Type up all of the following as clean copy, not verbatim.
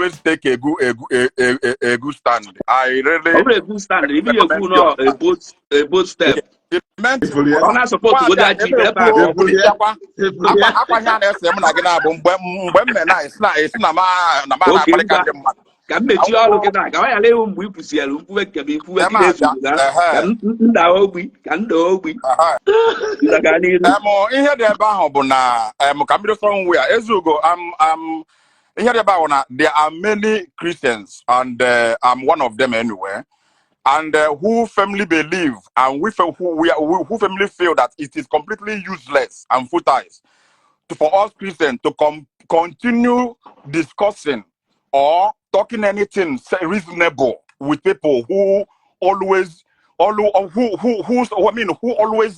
always take a good stand. I really a good stand. Even a both step. meant I'm not supposed to go that deep. Can make you all look at that. Can I lay home with you? Who can be who can do here the Bahobona, Camilo somewhere. Ezugo, there are many Christians, and I'm one of them anyway. And who firmly believe and who firmly feel that it is completely useless and futile for us Christians to continue discussing or talking anything reasonable with people who always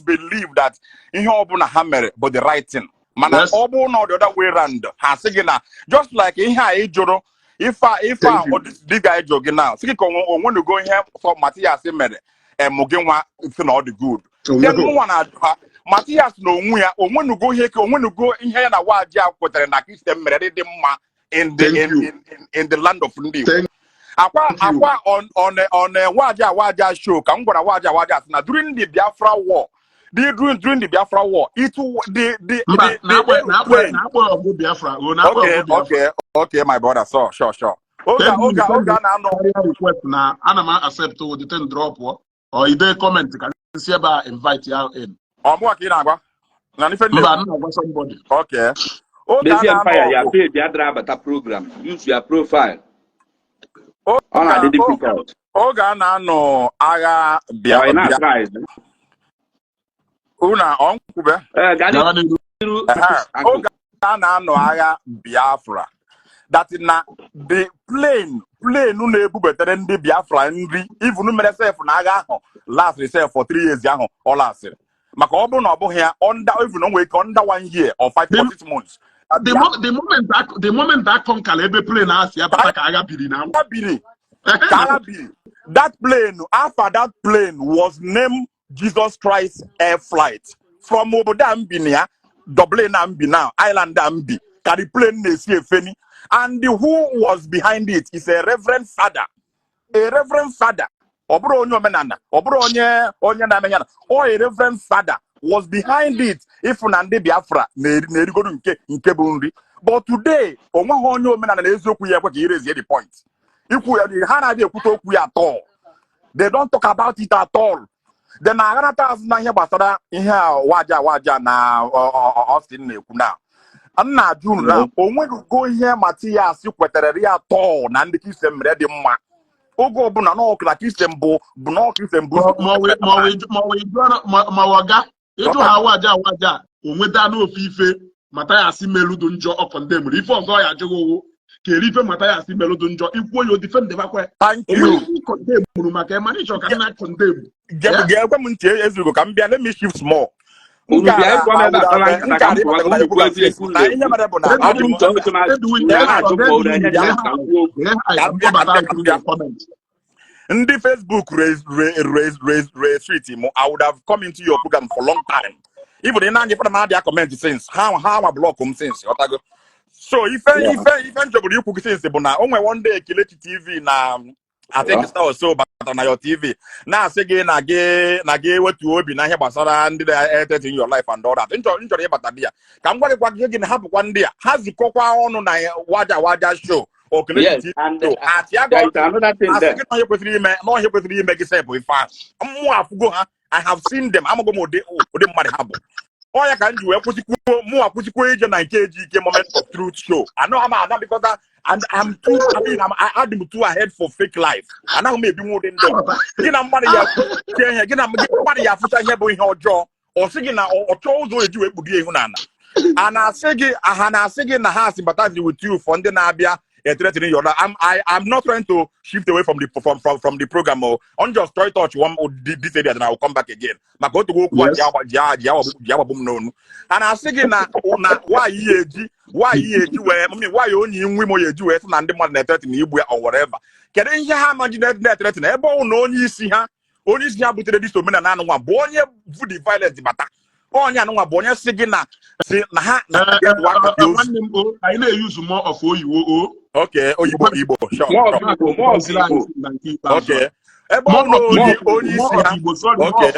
believe that in hammer but the right thing. Man, yes. Not the other way around. Just like in here, if this guy jogging now, so when you go here for Mathias Ezeaku and Mugenwa, it's not the good. Then one Mathias no when you go here, when you go in here, na waja and in the land of Ndi. Aqua on waja show. Come go waja now during the Biafra war. During the Biafra war, Okay, my brother. So sure. Oga na request na anama accept to the ten drop or either comment can see about invite you in. Na somebody. Okay. Oga program. Use your profile. Difficult. Oga na no aga Biafra. Una onkube. Oga na no aga Biafra. That is na the plane na-ebu betere ndị Biafra nri even mere self na agha ahụ last reserve for 3 years ahụ all asịrị maka ọ bụrụ na ọ bụghị ya even on wake under 1 year or 5 or 6 months the moment that conquer ebe plane asị ya bata ka agha biri na agha biri that plane after that plane was named Jesus Christ Air Flight from obodo Ambinia Dublin Ambi now Island Ambi ka the plane na-esi efeni. And who was behind it is a reverend father. A reverend father. Obro onye Omenala. Obro onye na-amenyana. Or a reverend father was behind it. If Ndi Biafra na-erigodu nke bụ nri. But today, onwe onye Omenala na eziokwu ya ekwe ka erezi the point. Ikwu ya ha na-adị ekwute okwu ya at all. They don't talk about it at all. Then aganata azụ na ihe gbasara ihe waja na Austin na-ekwu na. Anna June na onwenugo ihe Mathias kwetere ya atọ na ndị Christian mere dị mma oge ọbụla na ọkụla Christian bụ na Christian bụ ma waga ịjụ ha waja onweta n'ofe ife Mathias meludu njọ ọ condemn ife ọzọ ya ajụghị owo keri ife Mathias meludu njọ ikwuo yo defend bakwa thank you condemn maka emanicho ka na condemn gekwe m ntị Ezeaku ka m bịa let me shift small. Ndi Facebook raise treaty. I would have come into your program for a long time. Even in any comment since how I block them since. So if you could say only one day Kileti TV na I think it's now so but on your TV. Now say again what you be na here basara and in your life and all that. Enjoy batadia. Come what again happen one day. Has the kokwa on na waja show. Okay, yes, and another thing there. I have seen them. I'm going to go oh, I can do more moment of truth show. I know I'm because I'm too. I mean, I'm too ahead for fake life. And now maybe more than that. You know, money. You know, money. You have to say boy how draw or singing or chose to do it. And I say na house sympathize with you for the Nabia. I'm not trying to shift away from the program. I'm just trying to touch one this area, and I will come back again. But go to work and I say why only women do it and the man or whatever. Can you imagine that? Only see her, only see her, but this woman and one born for the violence. Oh, yeah, no, born say na I may use more of you. Okay, Oyibo Igbo, sure. More of Igbo. Okay. Ebe ọ bụ onye isi ha. Okay.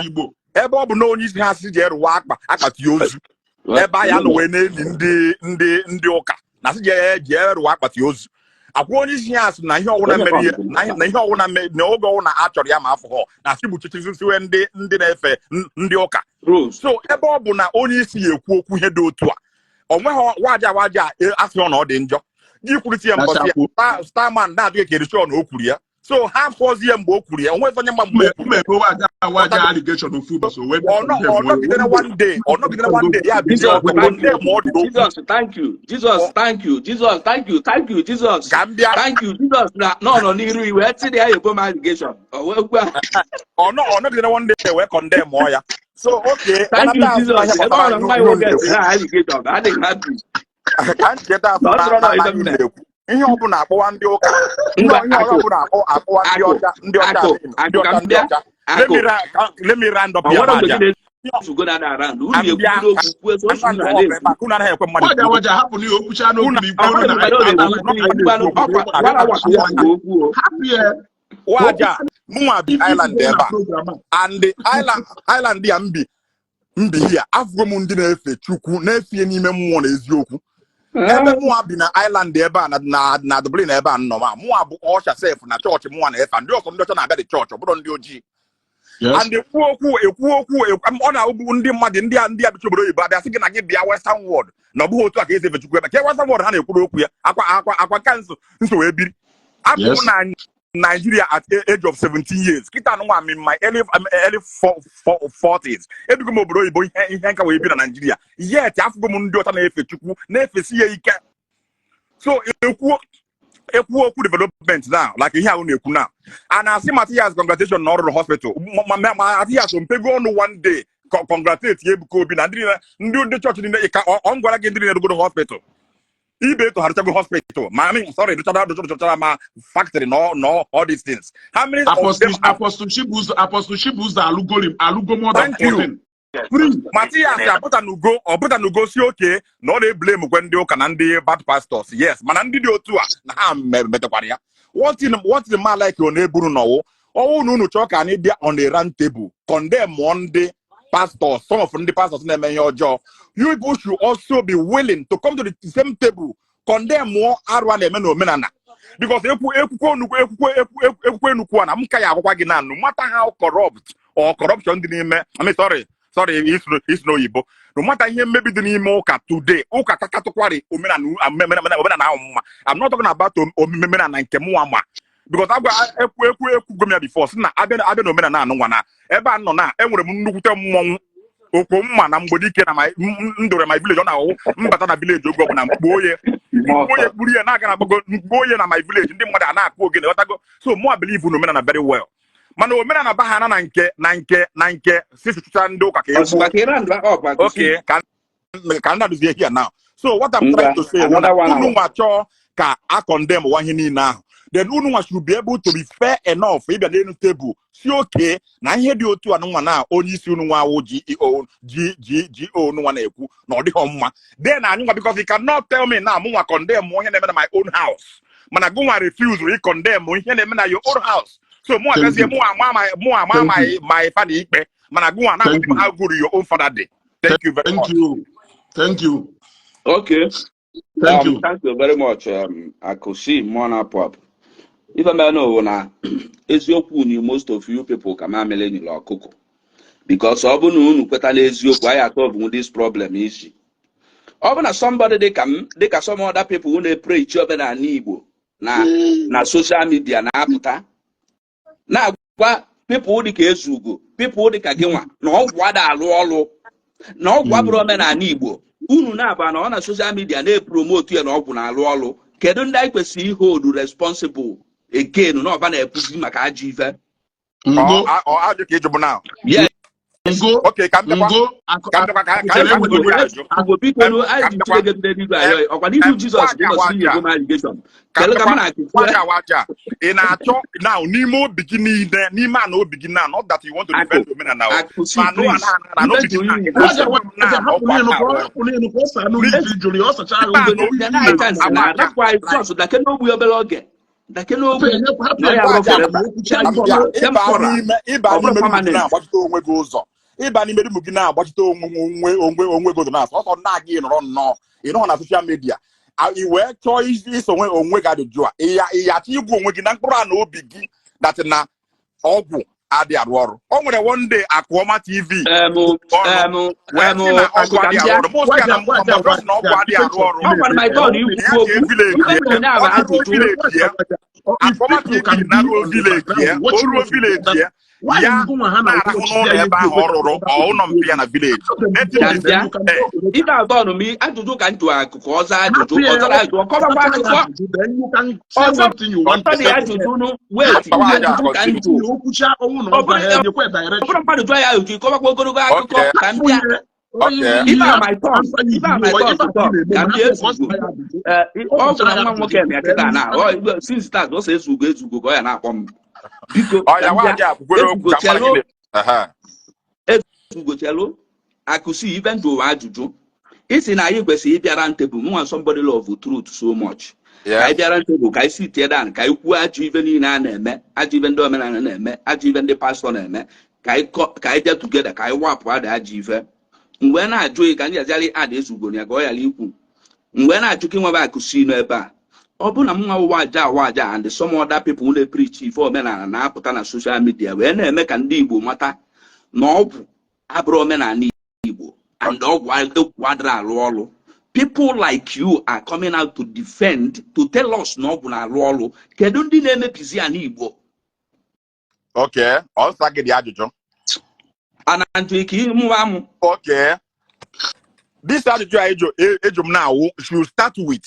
Ebe ọ bụ na onye isi ha si je rụwa akpati ozu. Ebe ya na wee na-eli ndị ụka. Na si je rụwa akpati ozu. Akwa onye isi ha sị na ihe ọwụna mere na ihe ọwụna na oge ọwụna a chọrọ ya ma afọ ha na chibuchichiziwe ndị na-efe ndị ụka. So ebe ọ bụ na onye isi ya ekwu okwu ihe dị otu a. O nweghị waja asị ọ na ọ dị njọ. Ikwurịta ya mbọsị ya Starman na-adịghị ka ericha ọ na o kwuru ya. So ha fọzie mgbe o kwuru ya onwe onye mma mgbe ọnọgidere one day ya bido Jesus, thank you. Jesus, thank you. Jesus, thank you. Thank you, Jesus. Thank you, Jesus. No, n'iru iwe eti ya ebo allegation. Ọnọgidere one day wee condemn ọ ya. So okay, thank you, Jesus. Ebe ọ na mma iwe ga-esi na allegation. Adịghị happy. Ka ncheta afọ ihe ọ bụla akpọwa ndị ụka ihe ọ bụla akpọwa ndị ọcha let me round up your maja waja mụnwa bi island ebe a and island ya mbi ya afụgo m ndị na-efe Chukwu na-efie n'ime mmụọ na eziokwu. Ebe mụnwa bi na island ebe a na Dublin ebe a nnọọ mụnwa bụ ọcha sef na chọọchị mụnwa na-efe ndị ọcha na-abịa dị chọọchị ọ bụrụ ndị ojii and ekwu okwu ọ na-abụ ndị mmadụ ndị a bicha obodo oyibo abịa sị gị na gị bịa western world na ọ bụghị otu a ka esi efe Chukwu ebe ka western world ha na-ekwuru okwu ya akwa ka nso wee biri abụ na Nigeria at age of 17 years. Kita no I'm in my early 40s. Edugo mo obodo oyibo ihe nka wee bi na Nigeria. Yet afugo mu ndị ọta na-efe Chukwu na-efe si ya ike. So ekwu development now like ihe ahụ na-ekwu now. And I see Mathias congratulations na ọrụ hospital. Mathias mpego ọnụ one day congratulate ya Ebuka Obi na ndị church ndị ka ọ ngwara gị ndị na-erugo hospital. Ibe to Harchago Hospital. Sorry, my factory, no, all these things. How many apostleship was the alugo more than you. Mathias, I put a nugo see okay. No, they blame when they can and the bad pastors. Yes, manandi do too. What in the man like your neighbor no? Oh, no, talk and it on the round table. Condemn one day. Pastors, some of the pastors in your job, you people should also be willing to come to the same table, condemn more Omenala. Because no matter how corrupt or corruption the name, sorry, it's no Igbo. No matter him maybe the name Oka today, Oka Takatukwari, Omenala. I'm not talking about Omenala and Kemuama. Because I've got before. I've been Omenala no one. Ebe anọ na enwere m nnukwute mmọnwụ okomma na mgbodike na ndore my village na mbata na village ogo na mgboye kpuru ya na-aga na gbago mgboye na my village ndị mmadụ na-akụ ogene ọtago so mo believe in Omenala very well mana Omenala bahana na nke sisicha ndị ụka ka egbu okay can that be here now so what I'm trying to say unu nwacho ka a condemn wa ihe niile ahụ then unu should be able to be fair enough ịbịa n'elu table si okay na ihe dị otu anụnwa na onye isi unu nwa awụ GO nwa na-ekwu na ọ dịghị mma then anyụnwa because you cannot tell me na mụnwa condemn ihe na-eme na my own house mana gụnwa refuse to condemn ihe na-eme na your own house so mụnwa gazie mụnwa ama my father ikpe mana gụnwa na how good your own father day. Thank you very much. Thank you. Okay. Thank you. Thank you very much. Akosi Mona Pop. If I know na eziokwu ni most of you people kama amele ni lo akụkọ because ọ bụ na unu kweta na eziokwu anyị atọ this problem Ishi. Ọ bụ na somebody they ka some other people who pray Omenala Igbo na social media na apụta na agwa people dị ka Ezugo people dị ka gịnwa na ọgwụ ada alụ ọlụ na ọgwụ abụrụ Omenala Igbo unu na-aba na ọ na social media na-promote ya na ọgwụ na alụ ọlụ kedu ndị anyị kwesịrị hold responsible again no ọba na-epuzi maka ajọ ife ajọ ka ịjụbụ now yes Okay, come back. Now, Nemo beginning there, Nima no begin now. Not that you want to defend women now. Ịba n'ime dị mugina agbachite onwe go na ọsọ na gị nọrọ nnọọ ịnọ na social media i wee chọọ iso onwe gị ajụjụ a ịya chi igwu onwe gị na mkpụrụ a na obi gị dat na ọgwụ adị arụ ọrụ o nwere one day Akụọma TV ọgwụ adị arụ ọrụ most na ọgwụ adị arụ ọrụ Akụọma TV na ruo village ya o ruo village ya ya na-arahụ n'ụlọ ebe ahụ ọ rụrụ ụlọ mpịa na village ibe atọ m ajụjụ ka ntụ akụkụ ọzọ ajụjụ ọzara ajụjụ ọkọbakwa akụkọ ọtọ dị ajụjụ nụ weti ka ntụ ọbụrụ mmadụ jụọ ya ajụjụ ịkọbakwa ogologo akụkọ ka mbịa ibe a my turn ka mbịa ezugo ọ bụ na nwa nwoke m ya kịta na since start ọ sọ ezugo ka ọ ya na-akpọ m biko ezugochelu akụsi even though ajụjụ isi na anyị kwesịrị ịbịara ntebụl nwa somebody love truth so much ka anyị bịara ntebụl ka anyị si tie dan ka anyị kwuo ajụ ibe niile a na-eme ajụ ibe ndị omenala na-eme ajụ ibe ndị pastọ na-eme ka anyị bịa tugeda ka anyị wapụ ada ajụ ife mgbe na-ajụ ka ndị aziarị ada ezugo ya ka ọ yara ikwu mgbe na-ajụ ka ịnwebe akụsi n'ebe a ọ bụ na m nwa waja and some other people who preach ife omenala na-apụta na social media wee na-eme ka ndị Igbo mata na ọgwụ abụrụ omenala Igbo and ọgwụ adịrị arụ ọrụ. People like you are coming out to defend, to tell us na ọgwụ na-arụ ọrụ. Kedu ndị na-emebizi ya n'Igbo? Okay, ọsọ gị dị ajụjụ. Anantụ ike ịmụwa mụ. Okay. This ajụjụ a ejo m na-awụ should start with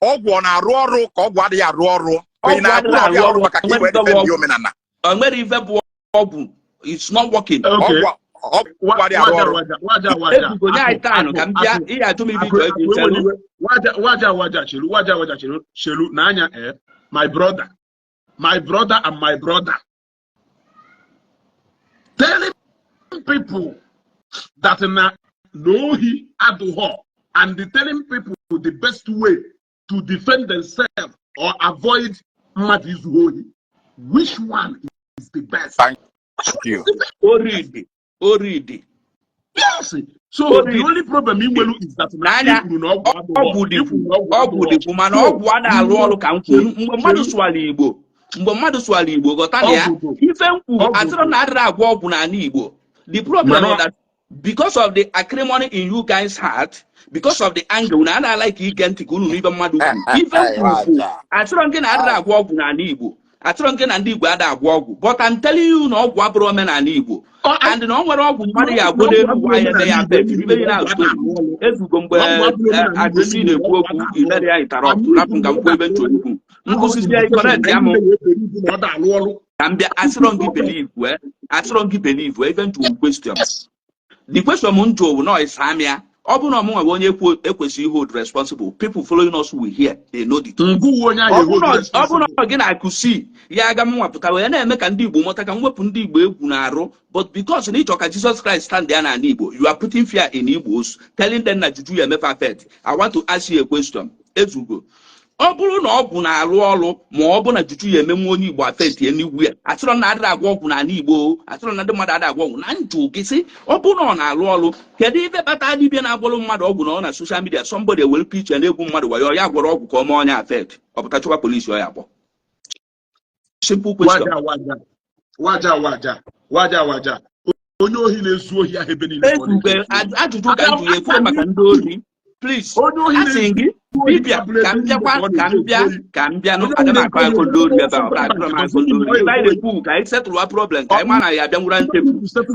ọgwụ na-arụ ọrụ ka ọgwụ adịghị arụ ọrụ. Ọgwụ ọrụ maka ka iwe defend omenala. O nwere ife bụ ọgwụ, it's not working. Ọgwụ adịghị arụ ọrụ. Ebugo nye anyị taanụ ka m bịa ihe atụ m ibi ka eji chelu. Waja chelu n'anya my brother and my brother telling people that no he aduho and telling people the best way to defend themselves or avoid madizuhohi. Which one is the best? Thank you. Already. Yes. So the only problem is that ọgwụ dịkwu mana ọgwụ a na-arụ ọrụ ka m kwuru mgbe mmadụ sụara Igbo ghọta na ya ife m kwuru atụrụ na adịrị agwa ọgwụ n'ala Igbo. The problem is that because of the acrimony in you guys' heart, because of the anger, na ana like ige ntị ka unu n'ibe mmadụ kwuru ife m kwuru atụrụ nke na adịrị agwa ọgwụ n'ala Igbo atụrụ nke na ndị Igbo ada agwa ọgwụ, but I'm telling you na ọgwụ abụrụ omenala Igbo and na ọ nwere ọgwụ mmadụ ya agwụ n'elu ụwa ya ebe ya bet ibe niile azụ ezugo mgbe agụsi na-ekwu okwu imere ya interrupt rapụ ka m kwuo ebe nchọrọ nkụzizi ya correct ya mụ ka m bịa asịrọ gị believe even to question. The question m njụ no is amia ọ bụ na ọmụ nwe onye ekwesịghị hold responsible. People following us will hear, they know the truth. Ọ bụ na gị na-akụsi ya aga m nwapụta wee na-eme ka ndị Igbo mụta ka m wepụ ndị Igbo egwu na-arụ, but because na ịchọ ka Jesus Christ stand there na Igbo, you are putting fear in Igbos, telling them na juju ya mefe affect. I want to ask you a question. Ezugo, ọ bụrụ na ọgwụ na-arụ ọrụ ma ọ bụ na juju ya emenwe onye Igbo affect anywhere, atụrụ na adịrị agwa ọgwụ n'ala Igbo, atụrụ na ndị mmadụ adịrị agwa ọgwụ na njụ gị sị ọ bụrụ na ọ na-arụ ọrụ kedu ife kpata dibịa na-agwọrọ mmadụ ọgwụ na ọ na social media somebody will preach na egwu mmadụ wayo ya gwọrọ ọgwụ ka ọ mee onye affect ọ pụta chọkwa polisi ọ ya akpọ. Simple question. Waja onye ohi na-ezu ohi ahụ ebe niile. Ajụjụ ka njụ ya ekwuo maka ndị ohi. Please, asị gị dibịa ka m bịa nụ aga m akọ akọ ndị ori ebe a akọrọ m akọ ndị ori ibe anyị na-ekwu ka anyị setụlụ problem ka anyị ma na ya bịa nwụra ntepu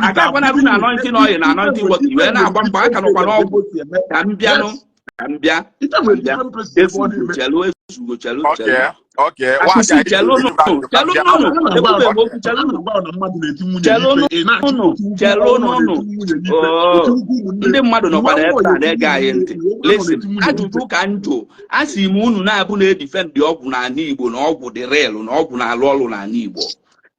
aka akwana ru na anointing oil na anointing water wee na-agba mgbe aka nọkwa n'ọgwụ ka m bịa ezugo chelu Okay, Akusi chelụnụ ndị mmadụ nọkwara ebe a na-ege anyị ntị. Listen, ajụjụ ka njụ asị m unu na-abụ na-edifend ọgwụ n'ala Igbo na ọgwụ dị real na ọgwụ na-alụ ọrụ n'ala Igbo.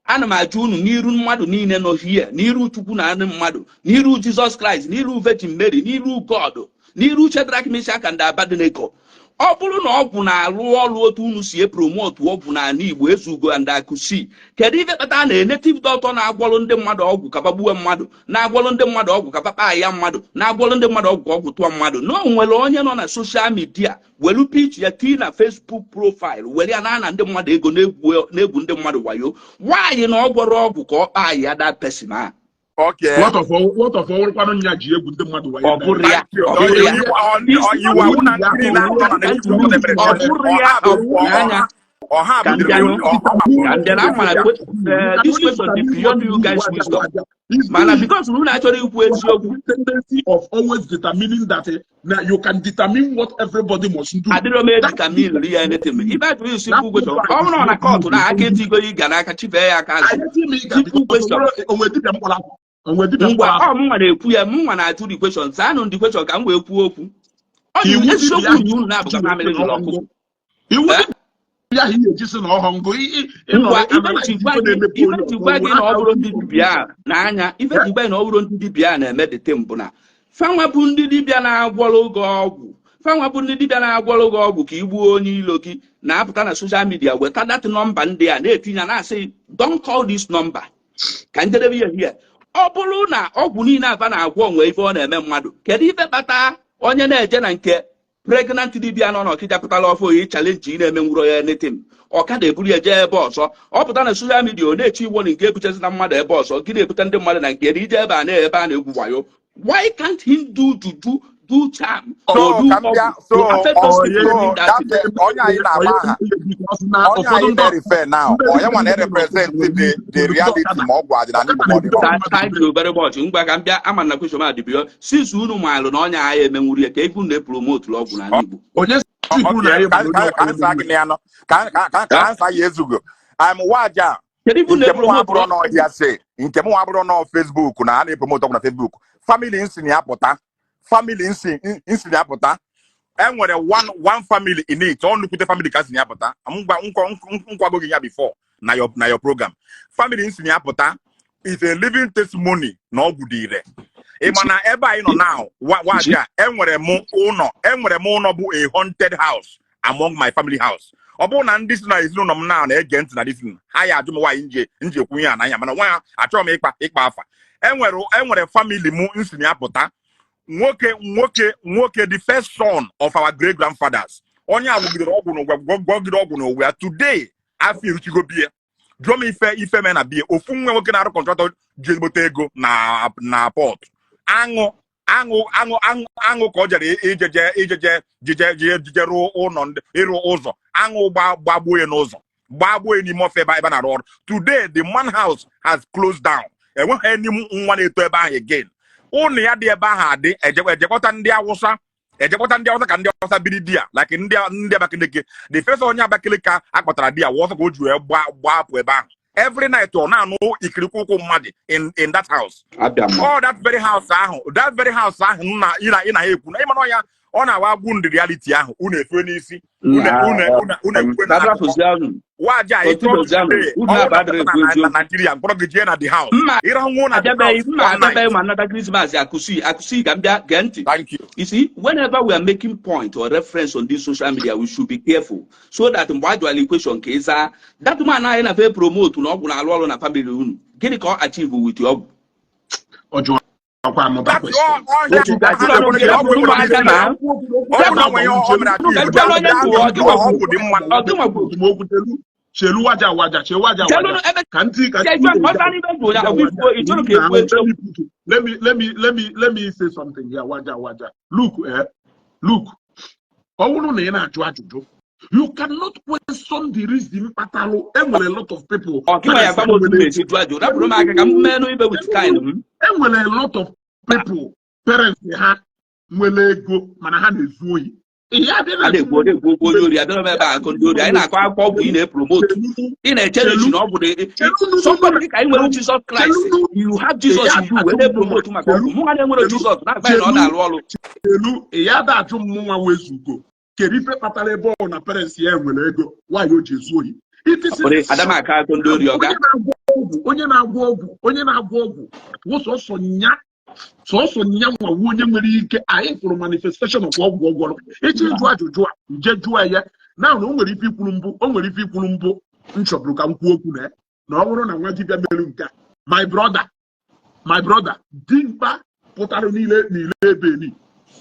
Ana m ajụ unu n'iru mmadụ niile nọ hie, n'iru Chukwu na ndị mmadụ, n'iru Jizọs Kraịst, n'iru Virgin Mary, n'iru God, n'iru Shadrach, Meshach and Abednego. Ọ bụrụ na ọgwụ na-alụ ọrụ otu unu si promote ọgwụ n'ala Igbo ezugo and akusi, kedu ife kpata na native doctor na-agwọrọ ndị mmadụ ọgwụ ka gbagbuo mmadụ, na-agwọrọ ndị mmadụ ọgwụ ka kpakpa ya mmadụ, na-agwọrọ ndị mmadụ ọgwụ ka ọgwụ tụọ mmadụ? Na o nwere onye nọ na social media welu pitch ya tii na Facebook profile were ya na ndị mmadụ ego na-egwu ndị mmadụ wayo. Nwaanyị na ọ gwọrọ ọgwụ ka ọ kpaa ya that person a. Okay. What of all kwano nya ji egwu ndị mmadụ wayo. This question is beyond you guys' wisdom. Man, because we actually tendency of always determining that you can determine what everybody must do. I didn't make determine really anything. If I do simple question, how on a court now I can't go you gonna catch simple question. Mwa na-atụ the question. Saa nụ the question ka m wee kwuo okwu. Ọ dị eziokwu unu na-abụ ka family nọ ọkụ. Ya ihe ejisi na ọhọngụ ifejigba gị na ọ bụrụ ndị dibịa n'anya, ifejigba na ọ bụrụ ndị dibịa na-eme dete mbụ na fanwa bụ ndị dibịa na-agwọrọ oge ọgwụ. Fanwa bụ ndị dibịa na-agwọrọ oge ọgwụ ka igbuo onye ilo gị na-apụta na social media weta dat nọmba ndị a na-etinye na-asị don't call this number ka njedebe ya hie. Ọ bụrụ na ọgwụ niile aba na-agwọ onwe ife ọ na-eme mmadụ, kedu ife kpata onye na-eje na nke pregnant dibịa nọ n'Ọkịja pụtara ọfọ oyi chalenji na-eme nwụrụ ya netim ọka na-eburu ya jee ebe ọzọ, ọ pụta na social media ọ na-eche iwo nke ebuchezi na mmadụ ebe ọzọ, gị na-ebute ndị mmadụ na nke ije ebe a na-egwu wayo. Why can't he do charm or do to affect us people that the reality thank you very much. Ngwa ka mbịa ama na question ma dibio since unu maalụ na onye agha emenwuri ka ifu na promote ọgwụ na Igbo. Onye sikwu na I'm Waja. Nke m abụrụ na Facebook na a na-epromote ọgwụ na Facebook. Family insi ni apụta. Enwere one family in it. Ọ nnukwute family ka si ni apụta. Nkwago gị ya before na your program. Family insi ni apụta is a living testimony na ọgwụ dị ire. Mana ebe anyị nọ now, Waja, enwere m ụlọ bụ a haunted house among my family house. Ọ bụrụ na ndị si na ezinụlọ m na-ege ntị na disin, ha ya ajụ m nwaanyị nji ekwu ya na anya, mana nwa ya achọrọ m ịkpa afa. Enwere family m nsi na apụta. Nwoke the first son of our great grandfathers. Onye agwụgidere ọgwụ n'ụwa. Today, afọ eruchigo bie. Jụọ m ife me na bie. Ofu nwoke na-arụ kọntraktọ ji ezigbote ego na port. Aṅụ ka ọ jere ijeje ịrụ ụzọ. Aṅụ gbagbuo ya n'ụzọ. Gbagbuo ya n'ime ofe ebe a na-arụ ọrụ. Today, the man house has closed down. Enweghị any nwa na-eto ebe ahụ again. Ụnụ ya dị ebe ahụ adị ejekọta ndị Awụsa ka ndị Awụsa biri di ya like ndị Abakaliki. The first onye Abakaliki akpọtara di ya Awụsa ka o ji wee gbapụ ebe ahụ. Every night ọ na-anụ ikirikwu ụkwụ mmadụ in that house. Oh, that very house ahụ ị na ekwu na ịmana ya ọ na-awa agwụ ndị reality ahụ unu efe n'isi Waja Nigeria mkpọrọ gị jee na the house ịrahụ na akusi ka mbịa gee ntị. You see, whenever we are making point or reference on this social media, we should be careful so that mgbe ajụala question ka ịza that man anyị na fe promote na ọgwụ na-alụ ọrụ na family unu gịnị ka ọ achieve with ọgwụ Chelu waja. Let me say something here. Waja. Look. You cannot question the reason. A lot of people. A lot of people, parents, they have go, manahan is somebody can even Jesus Christ. You have Jesus in you when they promote my Jesus. Why you Jesus? It is onye na-agwọ ọgwụ wụsọsọ nya sọsọ nya nwa onye nwere ike anyị fụrụ manifestation of ọgwụ echi jụ ajụjụ a nje jụọ ya na o nwere ife ikwuru mbụ nchọbụrụ ka m kwuo okwu na ọ bụrụ na nwa dibịa merụ nke my brother dimkpa pụtara niile ebe ni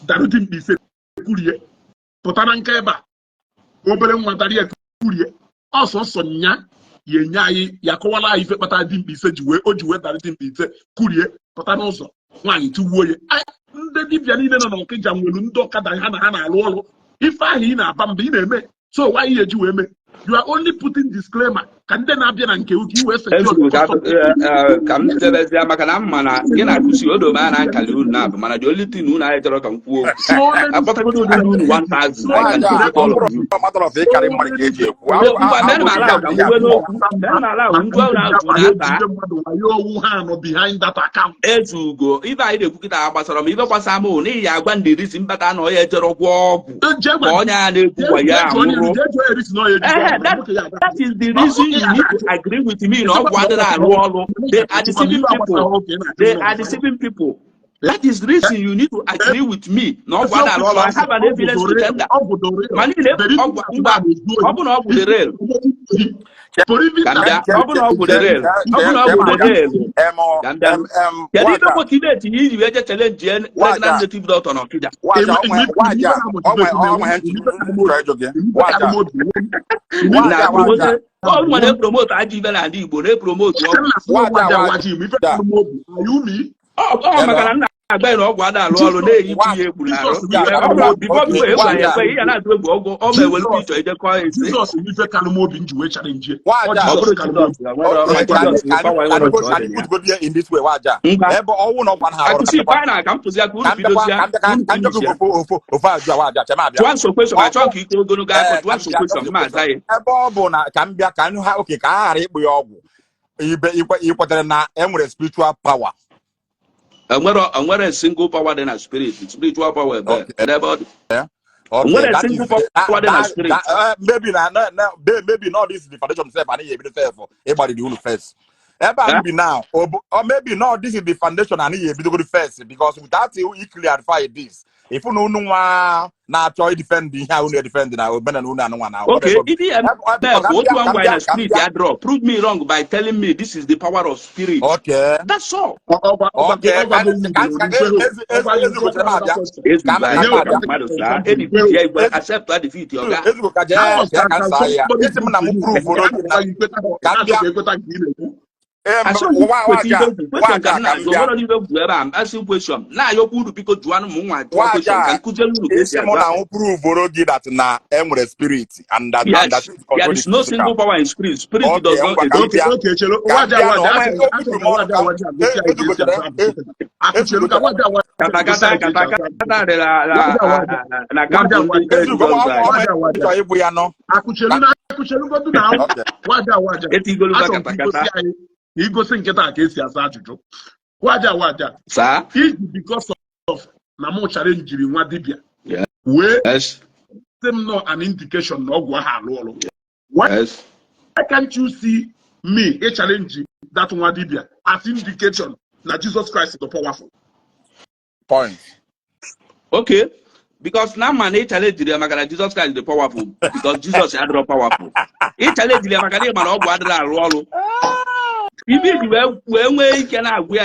darụ dimkpa ise kurie pụtara nke ebe a obere nwa darị ya kurie ọsọsọ nya yenye anyị ya kọwala anyị ife kpatara dimkpa ise ji wee dara dimkpa ise kurie pụta n'ụzọ nwaanyị tụgbuo ya ndị dibịa niile nọ n'Ọkịja nwere ndị ọkada ha na-arụ ọrụ ife ahụ ị na-aba mba ị na-eme so nwaanyị eji wee mee you are only putting disclaimer ka ndị na-abịa na nke uke iwe ka m debezia maka na mma na gị na-akụzi odo ma na nkali unu na-abụ mana dị only thing unu anyị chọrọ ka m kwuo akpọtagodo unu 1000 ezugo ibe anyị na-ekwukịta gbasara m ibe gbasara m n'ihi agwa ndị risi mbata na onye jere gwọ ọgwụ ma onye a na-ekwukwa ya nwụrụ. That is the reason you need to agree with me. No, they are deceiving people. They are deceiving people. That is the reason you need to agree with me. No, I have an evidence to tell that. When they promote Ndi Igbo, they promote in this way. Spiritual power. And where a single power than a spirit, spiritual power. Okay. Yeah. Okay. A single power than a spirit. Maybe not this is the foundation of self. I need to say for everybody do first. Maybe now, or maybe not this is the foundation. I need to do first because without you, you clarify this. If you know now try defending how you defending now, okay, prove me wrong by telling me this is the power of spirit. Okay, that's all. Okay, accept that defeat your question. Now you put because Juan Munga prove that na spirit and that there is no single power in spirit. Spirit does not Igbo Sinketa Kesi as Ajuju. Waja. Sir? Because of Namo challenge nwa dibia. Yeah. Yes. Them no an indication no gwa ha lolo. Yes. Why can't you see me a challenge that nwa dibia as indication that Jesus Christ is the powerful? Point. Okay. Because now man challenge the Jesus Christ is the powerful because Jesus is the powerful. He challenge the man ogwa adra lolo. Even when we can agree,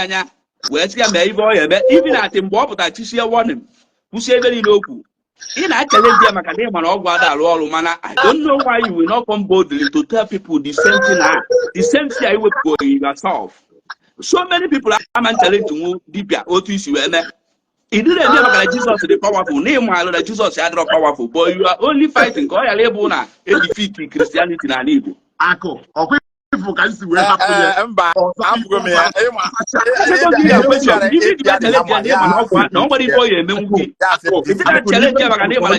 where see a maybe even at him, Bob, that you see a warning. Who say very low. In I challenge them, I don't know why you will not come boldly to tell people the same thing. The same thing I will go in yourself. So many people are challenging to move deeper. Otis, you and it didn't never like Jesus the powerful name, that Jesus is powerful, but you are only fighting. Call your label now, defeat Christianity and Igbo. if you can see where happen here. Nobody boy if you can challenge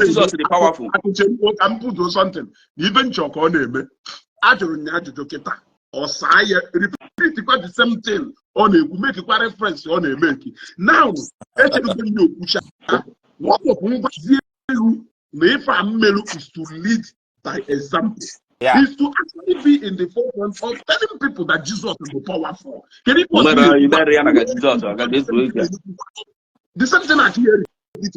Jesus to the powerful. I can put something. Even Chok on him. I don't know to get or say repeat the same thing on a make a reference on a make. Now, what of Melu is to lead by example. Is to actually be in the forefront of telling people that Jesus is the powerful. Can it the same thing I hear when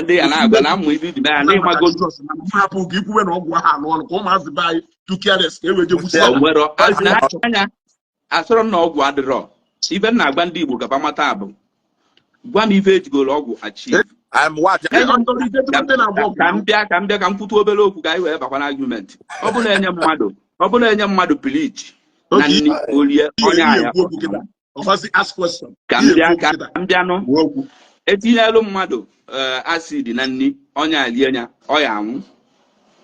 they are now even now Ndi Igbo Kapamata Abu. One event go log achieve. I'm watching. Come put over local guy who have an argument. Obuna Madu Pilic. Nani Olia Onya. Ask question. Cambiano. Etinelo Mado acid Nani Onya Liena Oyam.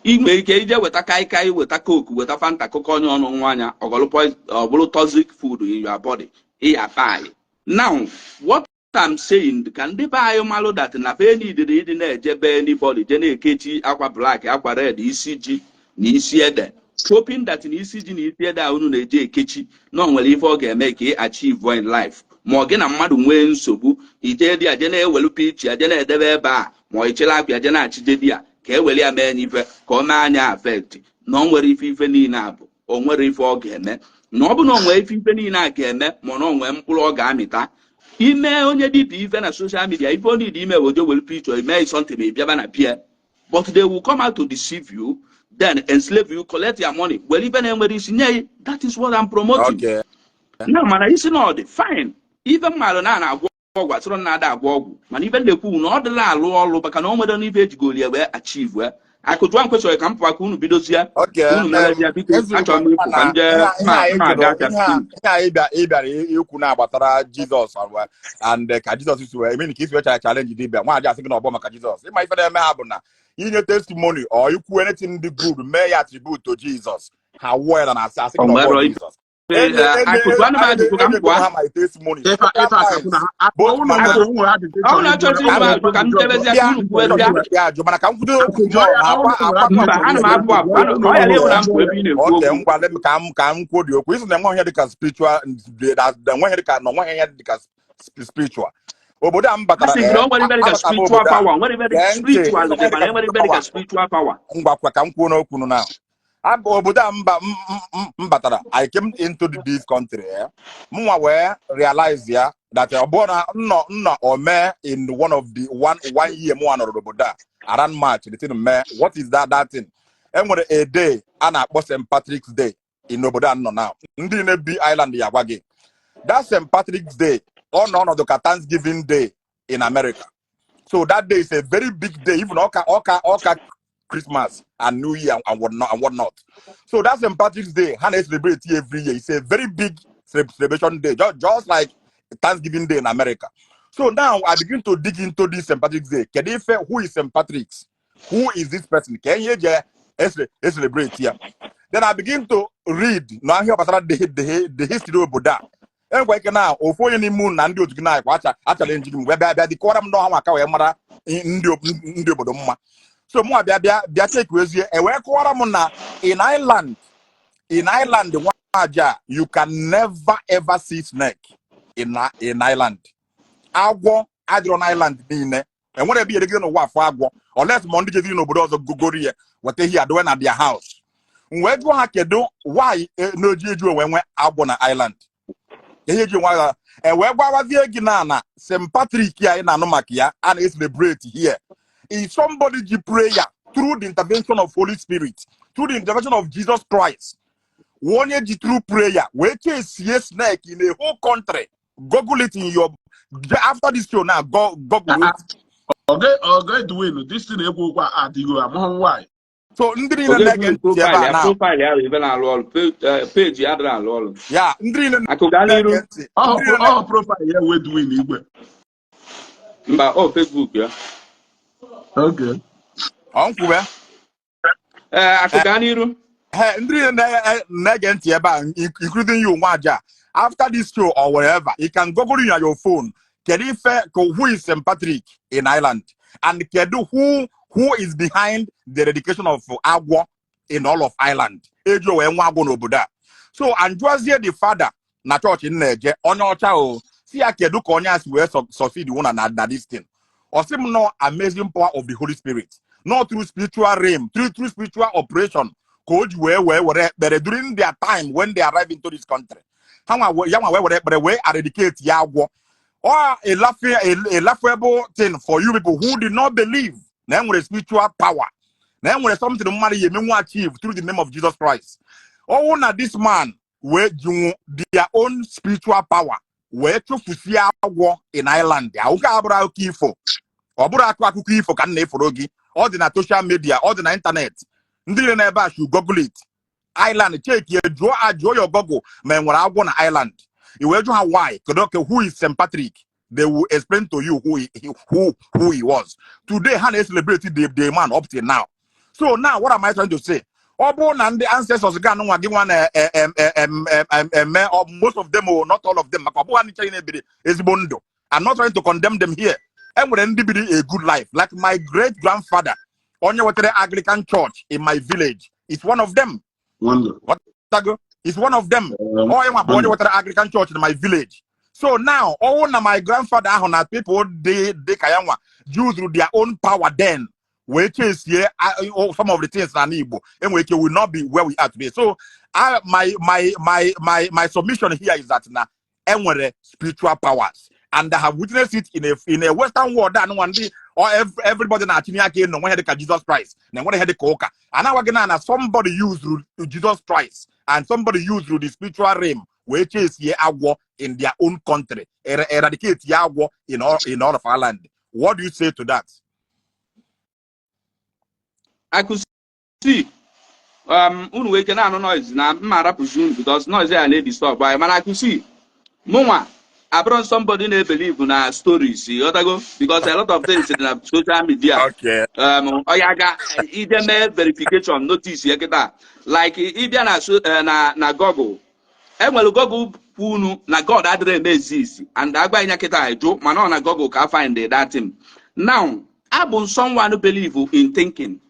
You make a with a kai with a cook with a fanta coconut on one or toxic food in your body. Now, what I'm saying, can they buy a malo that na penny the reading anybody, Jenny Katie, aqua black, aqua red, ECG, Isiagu, hoping that in ECG, Isiagu, J. Kitchi, no will if okay make it achieve in life. Morgan and Madam Wayne Sobu, he did the Ajana well pitch, Ajana de bar, Moichela, Ajana Chidia, Kewellia man, Comania affect, non worry if even in Abu, or worry for again. No way if even in a game, Monon when pull gamita. Email only did even a social media. If only the email will preach or email something may appear, but they will come out to deceive you, then enslave you, collect your money. Well, even when that is what I'm promoting. Okay. No, man, it's not fine. Even Malonana what's on another wog, man, even the pool, not the law, but can only don't even go there achieve where. I could one question I come for Kunu Bidosia. Okay. Jesus and Jesus is I mean, if you challenge the one just thinking about Jesus. It might be a in your testimony or you put anything the good may attribute to Jesus. How well and asking about Jesus. I could run about to come have my testimony. If I spiritual. Obodo ambata spiritual power. Ngwa ka m kwuo n'okwu now. Obodo mbatara, I came into this country. Mwa we realize here that obona no ome in one of the one year mo obodo around March. The thing me, what is that thing? And a day and a St. Patrick's Day in obodo no now. Ndi Nebi Island Yagwagi. That St. Patrick's Day on of the Thanksgiving Day in America. So that day is a very big day, even Oka Christmas and New Year and whatnot. So that's St. Patrick's Day. Hannah celebrate every year. It's a very big celebration day, just like Thanksgiving Day in America. So now I begin to dig into this St. Patrick's Day. Who is St. Patrick's? Who is this person? Can you celebrate here? Then I begin to read. Now here the history of Buddha. And like now, for any moon and do tonight, watch a challenge him. Where the quorum no hamaka in Bodoma. So more be take crazy. And where quorum in Ireland, you can never ever see snake in Ireland. Agwo Adron Island and whatever you're going to work for Agwo, unless Monday gives you no but also go here, what they are doing at their house. Where do I do why no Jeju when we're Agwo Island? And where was the Ginana, St. Patrick here in Anomakia, and it's celebrate here. If somebody give prayer through the intervention of Holy Spirit, through the intervention of Jesus Christ, one year true prayer, where is snake in the whole country. Google it in your after this show now. Google it. Okay, doing this thing. Why? So profile even a page yeah, profile here we're doing it. But Facebook, yeah. Okay. Uncle, Akugani. Including you, Waja. After this show or wherever, you can Google it on your phone. Who is St. Patrick in Ireland? And who is behind the dedication of agwu in all of Ireland? So, and Josie the father, na church in Nigeria, on your child, see a kedu konyas where succeed one and this thing. Or some no amazing power of the Holy Spirit, not through spiritual realm, through spiritual operation. Coach where during their time when they arrive into this country. How we eradicate Yagwo or a laughable thing for you people who did not believe. Then with a spiritual power. Then with something to marry you achieve through the name of Jesus Christ. Oh, now this man where their own spiritual power where to fusia war in Ireland. Auka abra kifo. Obura kwa kifo kan ne forogi. All the social media, all the internet. Ndile na eba should Google it. Ireland, check your draw your Google. Man, when I want Ireland, you will know why. Who is St. Patrick? They will explain to you who he was. Today, Hannah celebrated the man up till now. So now, what am I trying to say? Obon and the ancestors give one most of them or not all of them. I'm not trying to condemn them here. And with a good life, like my great grandfather. Onye Anglican church in my village. It's one of them. What? It's one of them. Onye Anglican church in my village. So now, all my grandfather people they kayanwa due through their own power then, which is here some of the things na Igbo, and which will not be where we are today. So my submission here is that now spiritual powers. And I have witnessed it in a Western world that one day or everybody na Chiniake no one had Jesus Christ. Then one had the coca. And now again somebody used Jesus Christ and somebody used the spiritual realm which is ye agwo in their own country. Eradicate agwo in all of our land. What do you say to that? I could see unwe no noise na mara presume because noise I need to stop by man I could see Mama I brought somebody they believe in our stories, because a lot of things in the social media. Okay. Either verification notice like if na Google. And well Google punu na God adre exist and agba nyaketa ejo man na Google can find that him. Now, I'm someone who believe in thinking.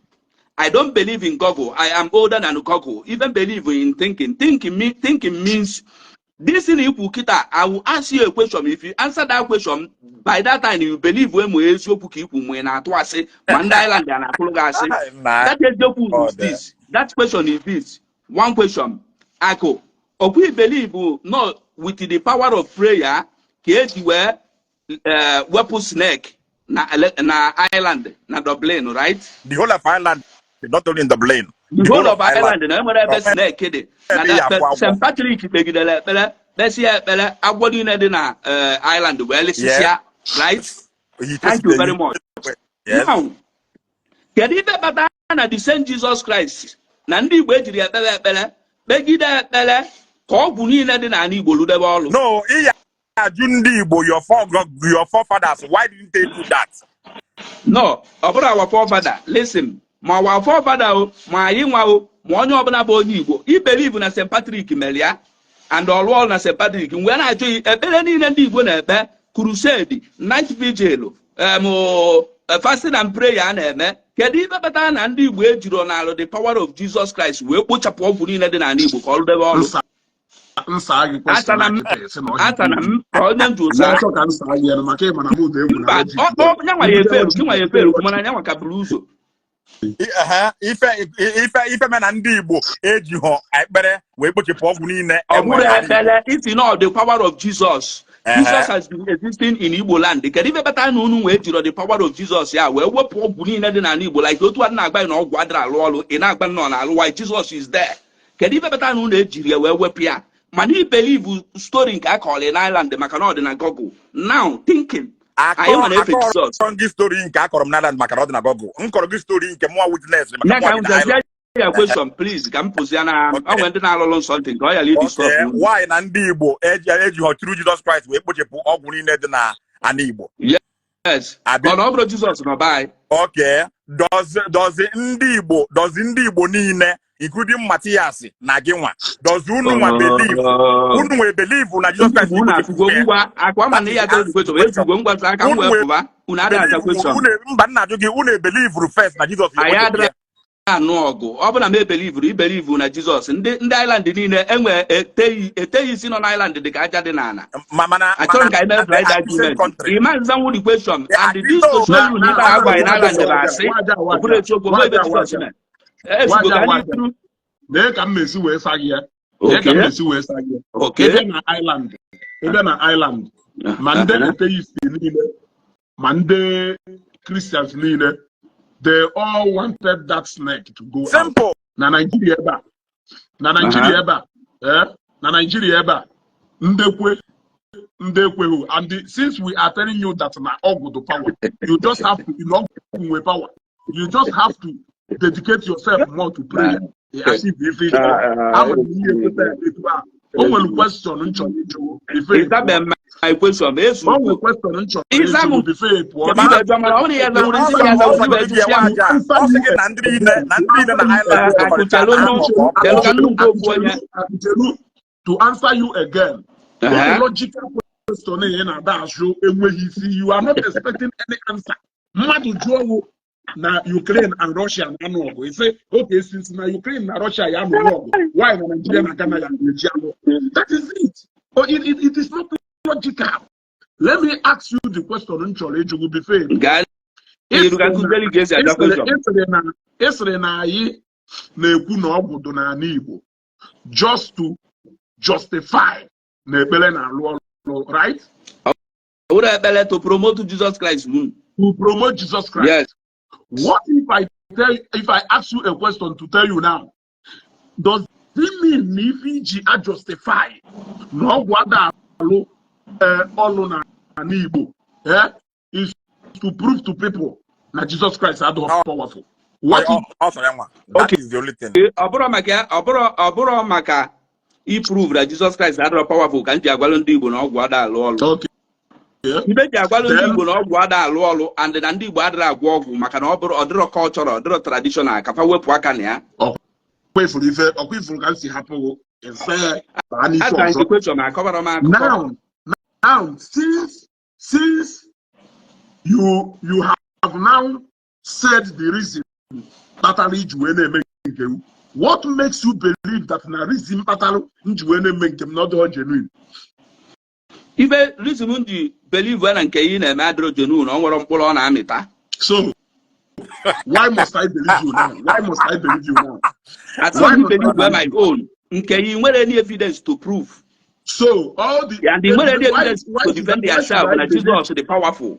I don't believe in Google. I am older than Google. Even believe in thinking. Thinking means this in Ipukita, I will ask you a question. If you answer that question, by that time you believe when we use your Pukipu when I say Manda Island and Apologa say that is this. That question is this. One question. Ako. Or we believe not with the power of prayer, where weapon snake na island, na Dublin, right? The whole of Ireland, not only in Dublin. The whole of Ireland, and I'm going snake kid. St. Patrick, let's see, Abodi na Island, well, right? Thank you very much. Yes. Now, can you better the same Jesus Christ? Nandi Wedri Bella, Begida Bella, Kobuni na Igbo Ludeball. No, Ndi Igbo, your forefathers, why didn't they do that? No, about our forefather. Listen. My forefather, my Iwaji, one of Igbo. He believe in St. Patrick Melia and all na St. Patrick. When I do a penny and Igbo crusade, night vigil, fasting and prayer, and Kediva Batan and the way Gironalo, the power of Jesus Christ, will put up one in the Igbo, call them all. If man and Igbo age you better we put your pork in if you know the power of Jesus. Jesus has been existing in Igbo land. They can even better know the power of Jesus. Yeah, well, what poor Buni in Igbo like go to an Agba no Guadra Lolo in Agbanon, why Jesus is there. Can even better know the Nigeria where we pia. Many believe storing I call in Ireland the Macanod and Agogo. Now thinking. I am an epic story in Kakorom and Macarod and Agogo. Uncle story in more witness. Question, please. Come Posiana. I went to alone something. Why Ndi Igbo age through Jesus Christ we put your Oguni and Igbo. Yes. But Jesus no buy. Okay. Does Ndi Igbo niile, including Mathias na ginwa, does unu believe? Unu believe na Jesus Christ? Una fugwa akwa na ya tell question. We fugwa ngwa sa ka we fuba. Una ada question. Mba na ajụ gị, unu believe first na Jesus Ayadra anu ogu. Ọ bụ na me believe na Jesus. Ndị island niile enwe eteghị isi nọ na island dị ka aja dị n'ala. Achọrọ ka ime fly that argument. Iman zanwu the question and this to show you na agwa in island ba asị. Obere chokwo we be Jesus na. Lee ka mmesi wee sagi ya. Okay. Ebe na island. Ma ndị atheist niile, ma ndị Christians niile, they all wanted that snake to go simple. Out. Na Nigeria eba. Ndekwe. And since we are telling you that na ogu the power, you just have to with power. You just have to dedicate yourself more to prayer. As if you one question is that my question? Is one question is to answer you again. Logical question you are not expecting any answer. Na Ukraine and Russia you say, okay, since na Ukraine and Russia why Nigeria and Ghana? That is it. But it is not logical. Let me ask you the question in Chole to be fair. Just to justify right? To promote Jesus Christ. To promote Jesus Christ. Yes. What if I ask you a question to tell you now? Does it mean if I justify no what Ọmenala Igbo is to prove to people that Jesus Christ is powerful? What that is the only thing. Aburo maka he prove that Jesus Christ is powerful. Can't you agwalo Ndi Igbo na ogwu ada alụ ọlụ? Okay. Ibe ji agwalo Ndi Igbo na ogwu ada alụ ọlụ and na Ndi Igbo adịrị agwọ ọgwụ maka na ọdịrọ cultural, ọdịrọ traditional ka fa wepụ aka na ya. Now, since you have now said the reason that what makes you believe that the reason that not genuine? Even reason you believe when and Kayin and Madro Genuine on na amita. So why must I believe you now? Why must I believe you now? I thought you believe by my own. Okay, you want any evidence to prove? So all the and the evidence to defend themselves and Jesus also the powerful.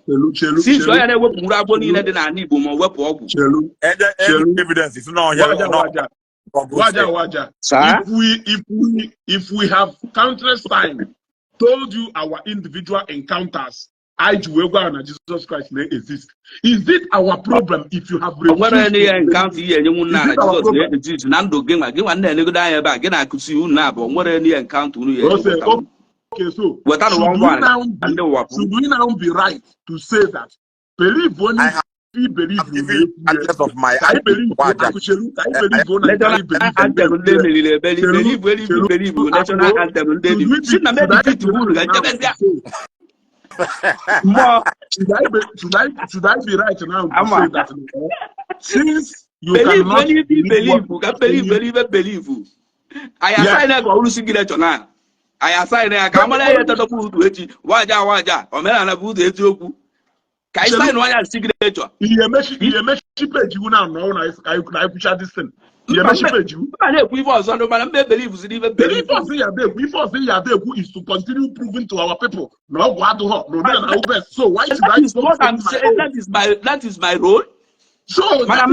Since I never put Muraboni in the Anibo more weapon. Evidence is not here. Waja. If we have countless time told you our individual encounters, and Jesus Christ may exist. Is it our problem if you have refused to encounter here? You will not exist. Nando game again and then again I could see you now, but what any encounter? Okay, so should we now be right to say that believe when you believe of my I believe should I be right now to say that since you cannot believe I assign a go signature now. I assign a camera to the Waja, Omenala Ezeaku. Can I sign one signature? You now know I push this thing. We was on the believe is to continue proving to our people. No, what to best. So why should I? What I'm saying that is my role. So Waja.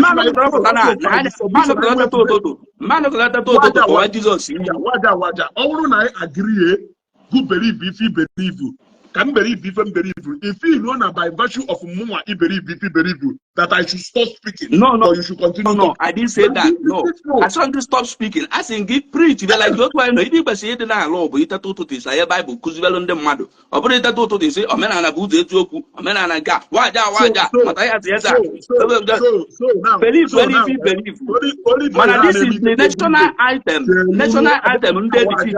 All I agree. Good believe if you believe you. Can believe if you believe you. If you know by virtue of Muma, he believe if you believe you. that I should stop speaking. No, or you should continue. No, I didn't say that. No, I saw you stop speaking. I think give preach. They're like, "Don't worry, no. If you say it na law, but ita to this, I Bible, kuzibelo nde mado. Open ita to this. Omenala buze etuoku. Omenala ga. Waja. Mathias Ezeaku. So now, believe when if you believe. Man, this is the national item. National item. Nde defeat.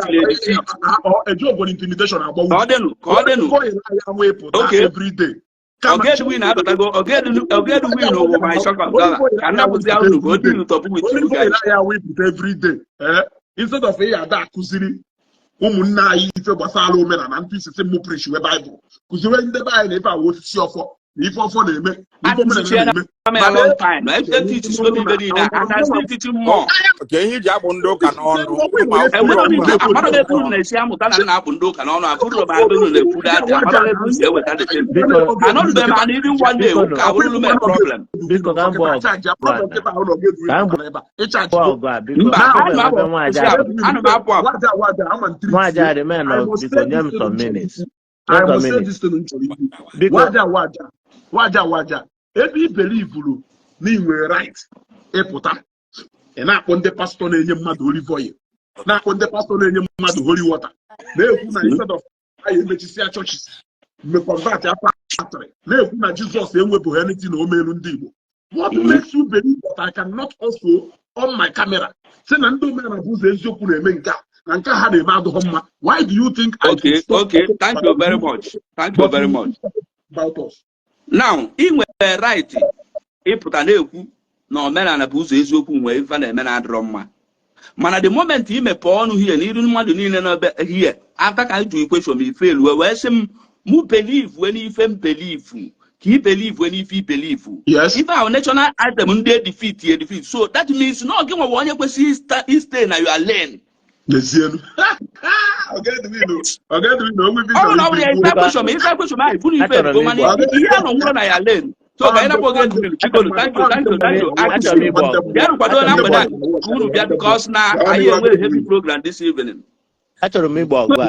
A job on intimidation about. Okay. Every day. Get win out of go. Get win over my shaka. And that was the outlook. What do you talk with you guys? Every day. Instead of that kuziri. Ụmụnna anyị ife gbasara omenala na ntụ isi mụ preach we Bible. Kuziwe ndị be anyị na ife awo osisi ọfọ. Ife ọfọ na-eme. Ife omenala na-eme. A long time. I still teach slowly very now. And I still teach more. Okay, he just want to can on. And when we get part of the food, they say I'm going to happen. Do can on. I put up my food that. I'm going to say what that is. I know them and even one day I will remember a problem. Because I'm born. I will say this to you. Waja. Every believer mean right. Epota. And I on the pastor na enye mmadụ olive oil. Na on the pastor na enye mmadụ holy water. Na-ekwu na instead of I emechisia churches. Me convert after Attire. Na-ekwu na Jesus enwebụ anything na omelu ndị Igbo. What makes you believe that I cannot also on my camera say na ndị omenala bụ ụzọ eziokwu na-eme nke a? Why do you think okay, thank you very much. About us. Now, in the right, if put an eku, no man and a booze is open wave and a man and drama. Man, at the moment he may pawn here, and even one here, after I do equation me fail, where some who believe when he believe. He believe when he believe. Yes. If our national item they defeat. So that means no give a 1 year stay now you are learning. Again, we know. Oh, no, if I question my put in bed, money. Yeah, no one I learn. So I never forget to thank you. Because now I will heavy program this evening. Achọrọ m ịgba ọgụ a.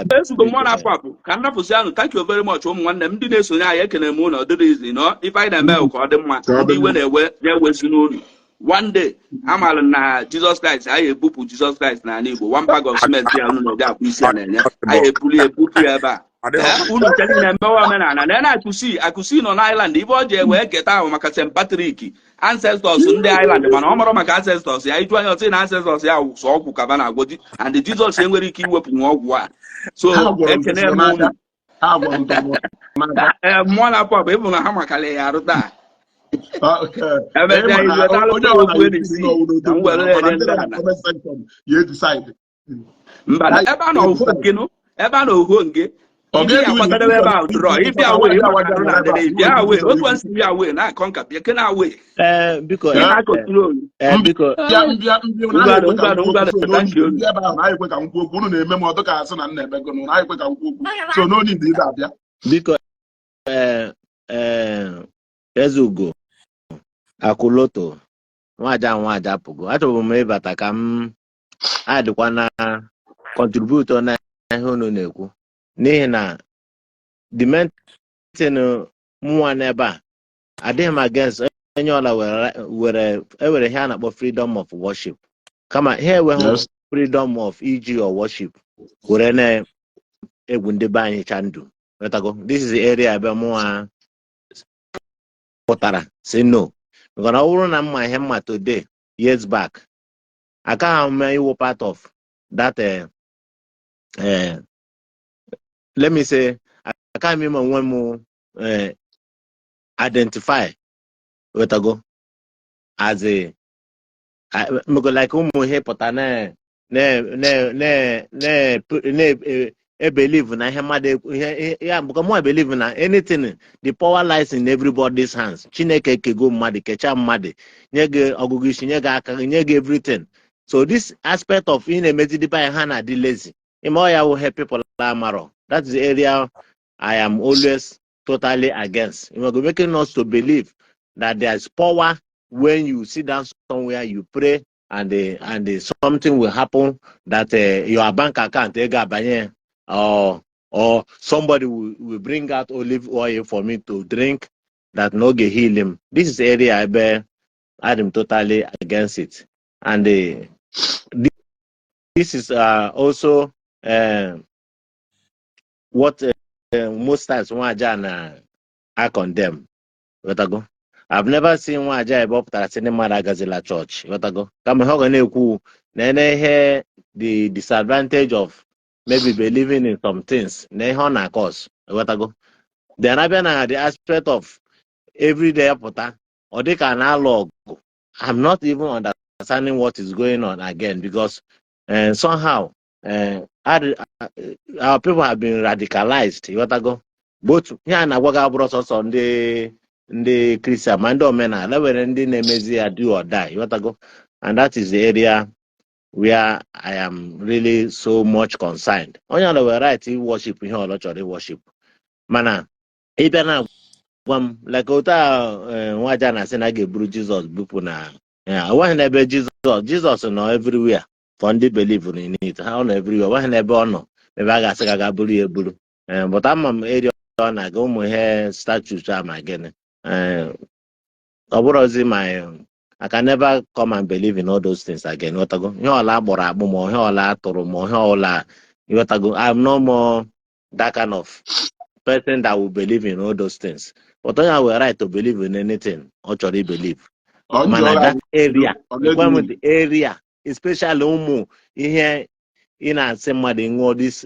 Thank you very much. Nwanne m ndị na-esonye anyị ekene m na ọ dịrị izi no if I na-eme ka ọ dị mma ndị iwe na-ewezi n'olu. One day, I'm na Jesus Christ. I ebupụ Jesus Christ na Igbo. One bag of cement here unu na akwu isi na I ebupụ ebe a. Unu cheki na mbewa omenala. Na na akusi no na island. Ibe oje wee keta ahụ maka St. Patrick. Ancestors ndị island mana ọ mara maka ancestors ya ịjụ anya ọtị na ancestors ya so ọgwụ kaba na agwọji and the Jesus enwere ike iwepụ nwa ọgwụ a. So ekene m unu. Mmụọ na pop ịbụ na ha makala ya arụ taa. You decide. Ebe a na ohu nge If Ezugo Akuloto nwaja pụgo achọbụ m ịbata ka m adịkwa na contribute na ihe unu na-ekwu n'ihi na dimentin mụnwa n'ebe a adịghị m against onye ọla ewere ihe a na-akpọ freedom of worship kama ihe enweghị freedom of iji or worship were na-egwu ndị be anyị chandu. This is the area ebe mụnwa pụtara say no because I wouldn't have my hammer today years back. I can't remember you were part of that let me say I can't remember one more identify what I go as a like here putana I believe in yeah, because I believe in anything. The power lies in everybody's hands. Chineke kego madi, kecha madi, nyege ogugishi, nyege everything. So this aspect of in a medidipa hana di lazy. Imoya will help people amaro. That's the area I am always totally against. You know, making us to believe that there's power when you sit down somewhere, you pray, and something will happen that your bank account or somebody will bring out olive oil for me to drink that no get heal him. This is area I'm totally against it. And this is also what most times I condemn. I've never seen one Aja Bob that any mother Gazilla church. Come on, the disadvantage of maybe believing in some things. Nehona cause. The Arabian the aspect of everyday or they can analog. I'm not even understanding what is going on again because somehow our people have been radicalized. Both here and Awaga brought us on the Christian and Omenala where ndị na-emezi do or die. And that is the area where I am really so much concerned. Onye ọla were right to worship ihe ọla chọrọ worship. Mana ịbịa na agwa like ota nwaja na sị na ga-eburu Jesus bupụ na nwaanyị na-ebe Jesus nọ everywhere for ndị believe in it. Ha nọ everywhere. Nwaanyị na-ebe ọ nọ ebe a ga-asị ga buru ya eburu. But ama m area ọ na-aga ụmụ ihe statues am again. I can never come and believe in all those things again. I'm no more that kind of person that will believe in all those things. But I will right to believe in anything or to believe. That area, especially here in somebody this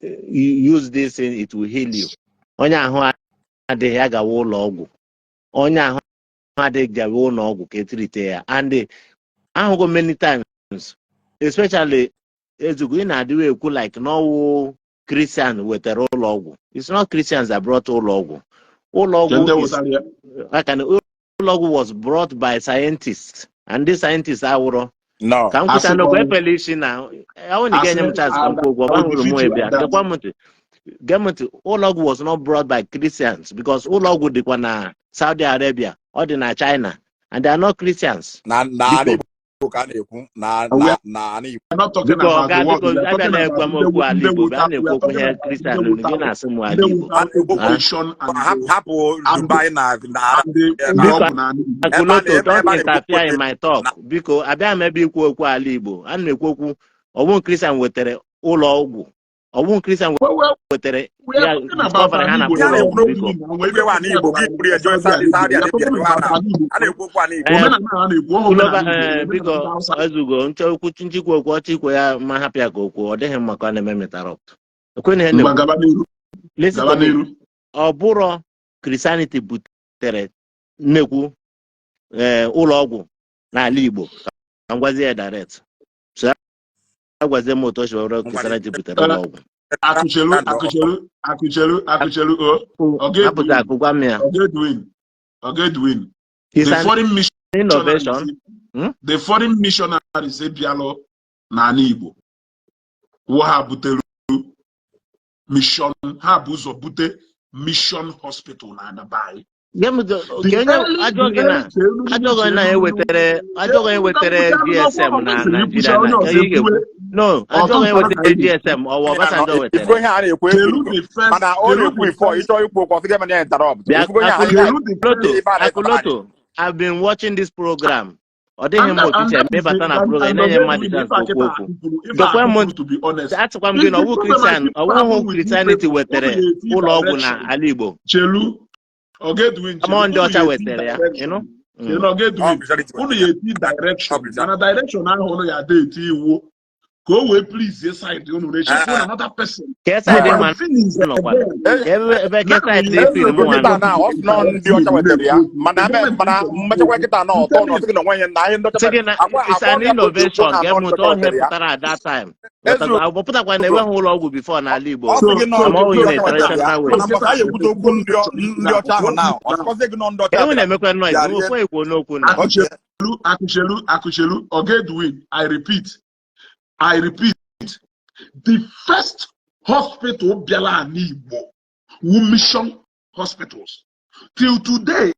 use this it will heal you. Adịghị agawa ụlọ ọgwụ onye ahụ adịghị gawa ụlọ ọgwụ ka etrite ya and ahụgo many times especially Ezeaku ị na-adịwe ekwu like no Christian wetara ụlọ ọgwụ. It's not Christians that brought ụlọ ọgwụ. Ụlọ ọgwụ was brought by scientists and these scientists awụrụ no ka m kwụta n'okwu epele isi na ahụ na ga-enye m chance ka m kwuo ụgwọ gbanwere m ebia gekwa m ntị Ulog was not brought by Christians because Ulog dịkwa na Saudi Arabia or na China and they are not Christians. We're not talking about don't interfere in my talk because I may be Igbo and Christian wetere Ulog. I won't Christian wetere ya discover ha na biko Ezeaku nchekwu nchikwu okwu ọchịkwa ya ma hapịa ka okwu ọ dịghị maka na-eme interrupt. Listen, ọ bụrụ Christianity butere nnekwu ụlọ ọgwụ n'ala Igbo ka ngwazi ya direct so agwazi m otu ọchịchị Christianity butere ụlọ ọgwụ. Akuchelu. Ogedwin. The foreign missionaries ebialo na Igbo. Wo ha butelu mission ha buzo bute mission hospital na Adabai. Ajogo ewetere GSM na Nigeria. No, ajogo ewetere GSM or Obasanjo wetere. Akuloto, I've been watching this program. To be honest, that's what I'm doing. Christianity wetere ụlọ ọgwụ na ala Igbo. Come on, daughter wetere, you know. Direction. Direction go away, please. Yes, I do. Another person. Yes, I did, man. It's an innovation. At that time. I will put up when they went whole over before now. I repeat, the first hospital Biala Igbo, mission hospitals. Till today,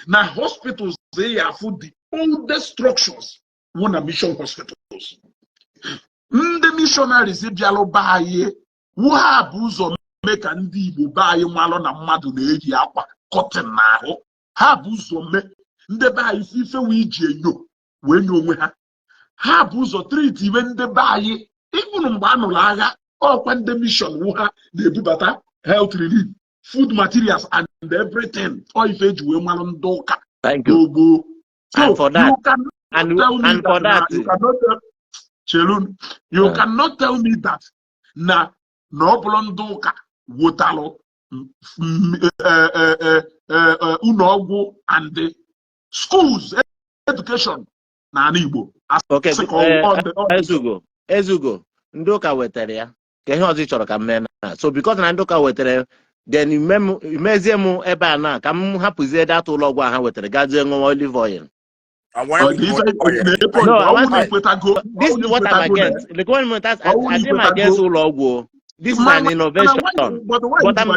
na hospitals they are for the oldest structures. One mission hospitals. The missionaries Bialo Baye, who have ka ndị Igbo be anyị malụ na mmadụ na-eyi akwa cotton n'ahụ. Ha bụ ụzọ mee ndị be anyị si ife wee iji enyo wee nye onwe ha. Ha bụ ụzọ treat iwe ndị be anyị ịbụrụ mgbe a nụrụ agha ọkwa ndị mission wụ ha na-ebubata health relief, food materials and everything. Ọ ife eji wee malụ ndị ụka. Thank you. So and for that, you cannot tell me that you cannot tell me that na ọ bụrụ ndị ụka wotalụ ụlọọgwụ and the schools education na Igbo. Okay, Ezugo, ndị ụka wetara ya ka ihe ọzọ ị chọrọ ka m mee na. So because na ndị ụka wetara, then imezie m ebe a na ka m hapụzie data ụlọ ọgwụ ha wetara gazie ṅụọ olive oil. No, this is what I'm against. The government has, I am against ụlọ ọgwụ. This is an innovation. But I'm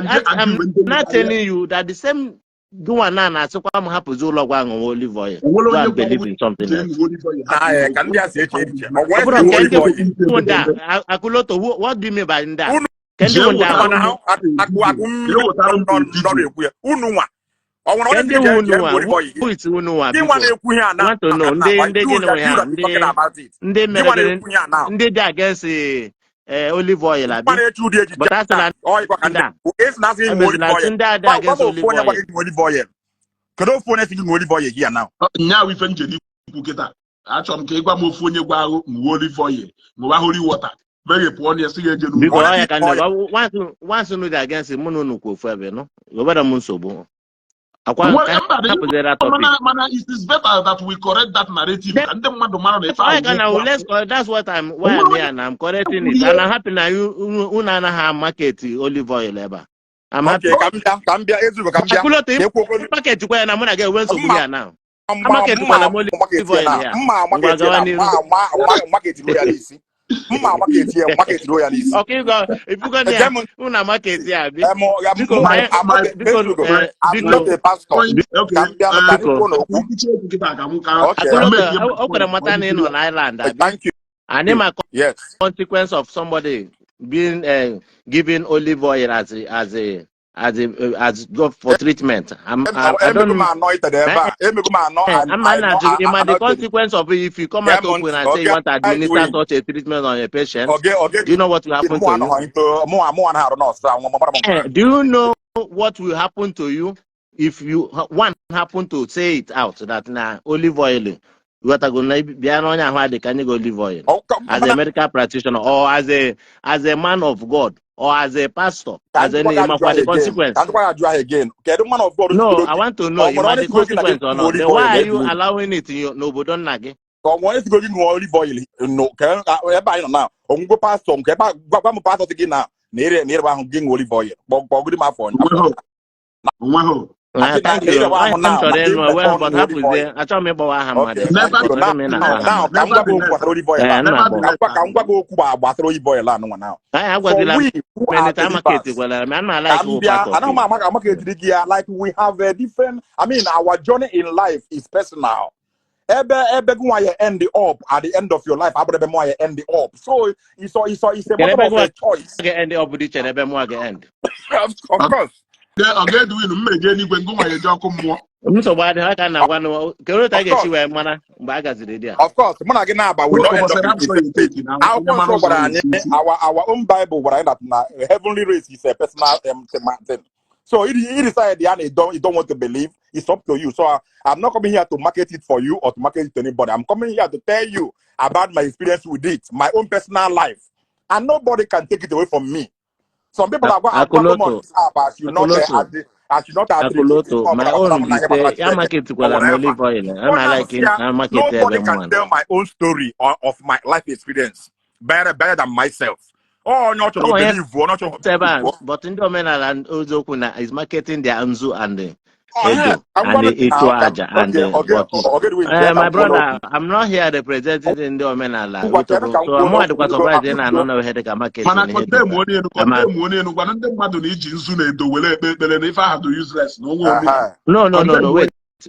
not telling you that the same one na asịkwa m hapụzi ụlọ ọgwụ ahụ olive oil. Go and believe in something else. Akuloto, what do you mean by that? Ndị dị against olive oil, but that's not olive oil. Could you phone anything olive oil here now? Now we find you get actually ke gwa mo fonye gwa olive oil, mo holy water. Very poor yesterday. Because I can once you against it, mono no forever, no? Over mun sobo. It is better that we correct that narrative. And that's what I'm here and I'm correcting it. And I'm happy now you have market olive oil ever. I'm happy. Market where I'm gonna get wins over here now. Market where I'm olive oil here. Market royalist. Okay, go. If you go there, una market here. I'm not a pastor. Okay. Thank you. And then my consequence of somebody being given olive oil as go for treatment. I don't know. The consequence of it, if you come out open and say you want to administer such a treatment on a patient, do you know what will happen to you? Do you know what will happen to you if you happen to say it out that now olive oil? You are going to be an olive oil as a medical practitioner or as a man of God. Or as a pastor, as any for the consequence. That's why I do again. Okay, the man of God. No, I want to know if the consequence or not. Then why are you allowing it in your don't nage? When it's going to olive oil, no, can I now? On go past some, I'm pastor again now. Near olive oil. But my phone. Thank you. I'm sorry, but happy there. I told me about like we have a different, I mean, our journey in life is personal. End up at the end of your life. End up. So it's a matter of a choice. End up with each and every end. Of course. Of course, our own Bible, heavenly race is a personal thing. So he decided he don't want to believe. It's up to you. So I'm not coming here to market it for you or to market it to anybody. I'm coming here to tell you about my experience with it, my own personal life, and nobody can take it away from me. Some people are going to as you not my own nobody can tell my own story of my life experience better than myself. Oh, not to believe, not to. But in the Omenala and Ozokuna is marketing their Anzu and the Iwaji and my brother, I'm not here representing in the Omenala. So I'm more the surprised then I don't know how to market. No.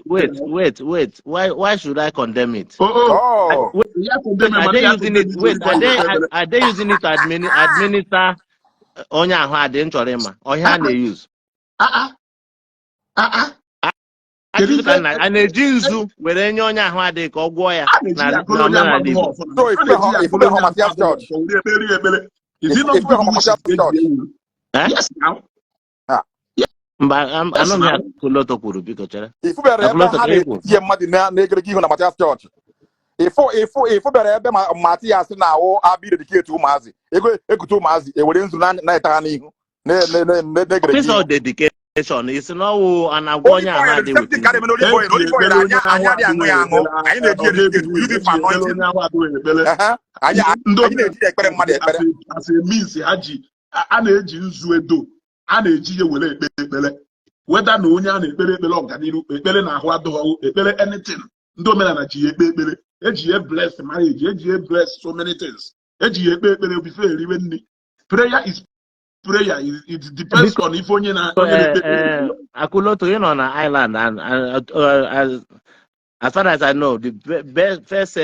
Wait. Why should I condemn it? Are they using it? Wait, are they using it to administer onye ahụ adị nchọrọ ịma ọhịa a na-use ajụjụ ka a na-eji nzu were nye onye ahụ adịghị ka ọ gwọọ ya na omenala Igbo. So if you be Mathias Church, is it not good wishes? Yes, now. Mba anụ ya Akụlọtọ kwuru biko chere. If bere ebe ha na-eji mmadụ na-egere ihu na Mathias Church. If bere ebe Mathias na-awụ abi dedicate ụmụazị ego ekute ụmụazị ewere nzu na-eta ha n'ihu na-egere ihu. Dedication is no an onye ahụ adịghị with as a means ha ji a na-eji nzu edo a na-eji ya were ekpere whether na onye a na-ekpere ekpere ọganiru ekpere na ahụ adịghị ekpere anything ndị omenala ji ya ekpe ekpere eji ya bless marriage eji ya bless so many things eji ya ekpe ekpere before eriwe nri. Prayer is prayer. It depends on if onye na Akụlọtọ, you know, on an island, and as far as I know, the first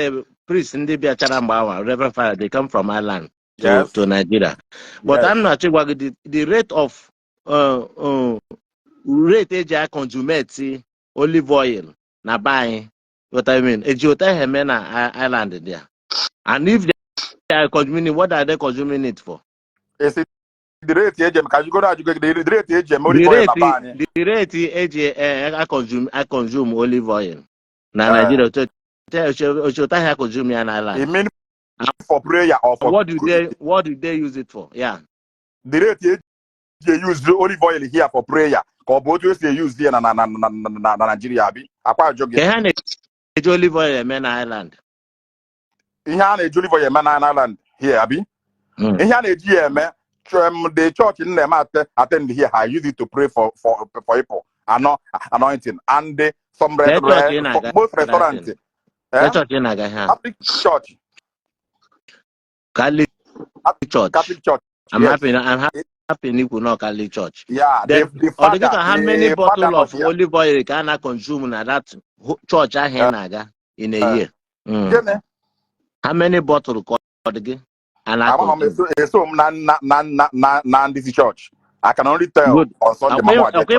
priest in the Biacharamba, Reverend Father, they come from Ireland to Nigeria. But I'm not sure what the rate of rate AJ consume olive oil na buying. What I mean, na Ireland there, and if they are consuming, what are they consuming it for? The rate AJ, because you go to the rate AJ, the rate AJ I consume olive oil. Na Nigeria, I consume in Ireland. It mean for prayer or for what do they use it for? Yeah, the rate AJ use the olive oil here for prayer. Or both ways they use here na Nigeria. Akwa jogi. Ihe olive oil men Ireland. Ihe na olive oil men Ireland here abi. Ihe na eji eme the church in them attend here. I use it to pray for people. Anointing and some most restaurants. Catholic church. Catholic church. I'm happy you know Catholic church. Yeah. How many bottles of olive oil can I consume in that church in a year? How many bottles again? And this church. I can only tell good. On Sunday. Okay,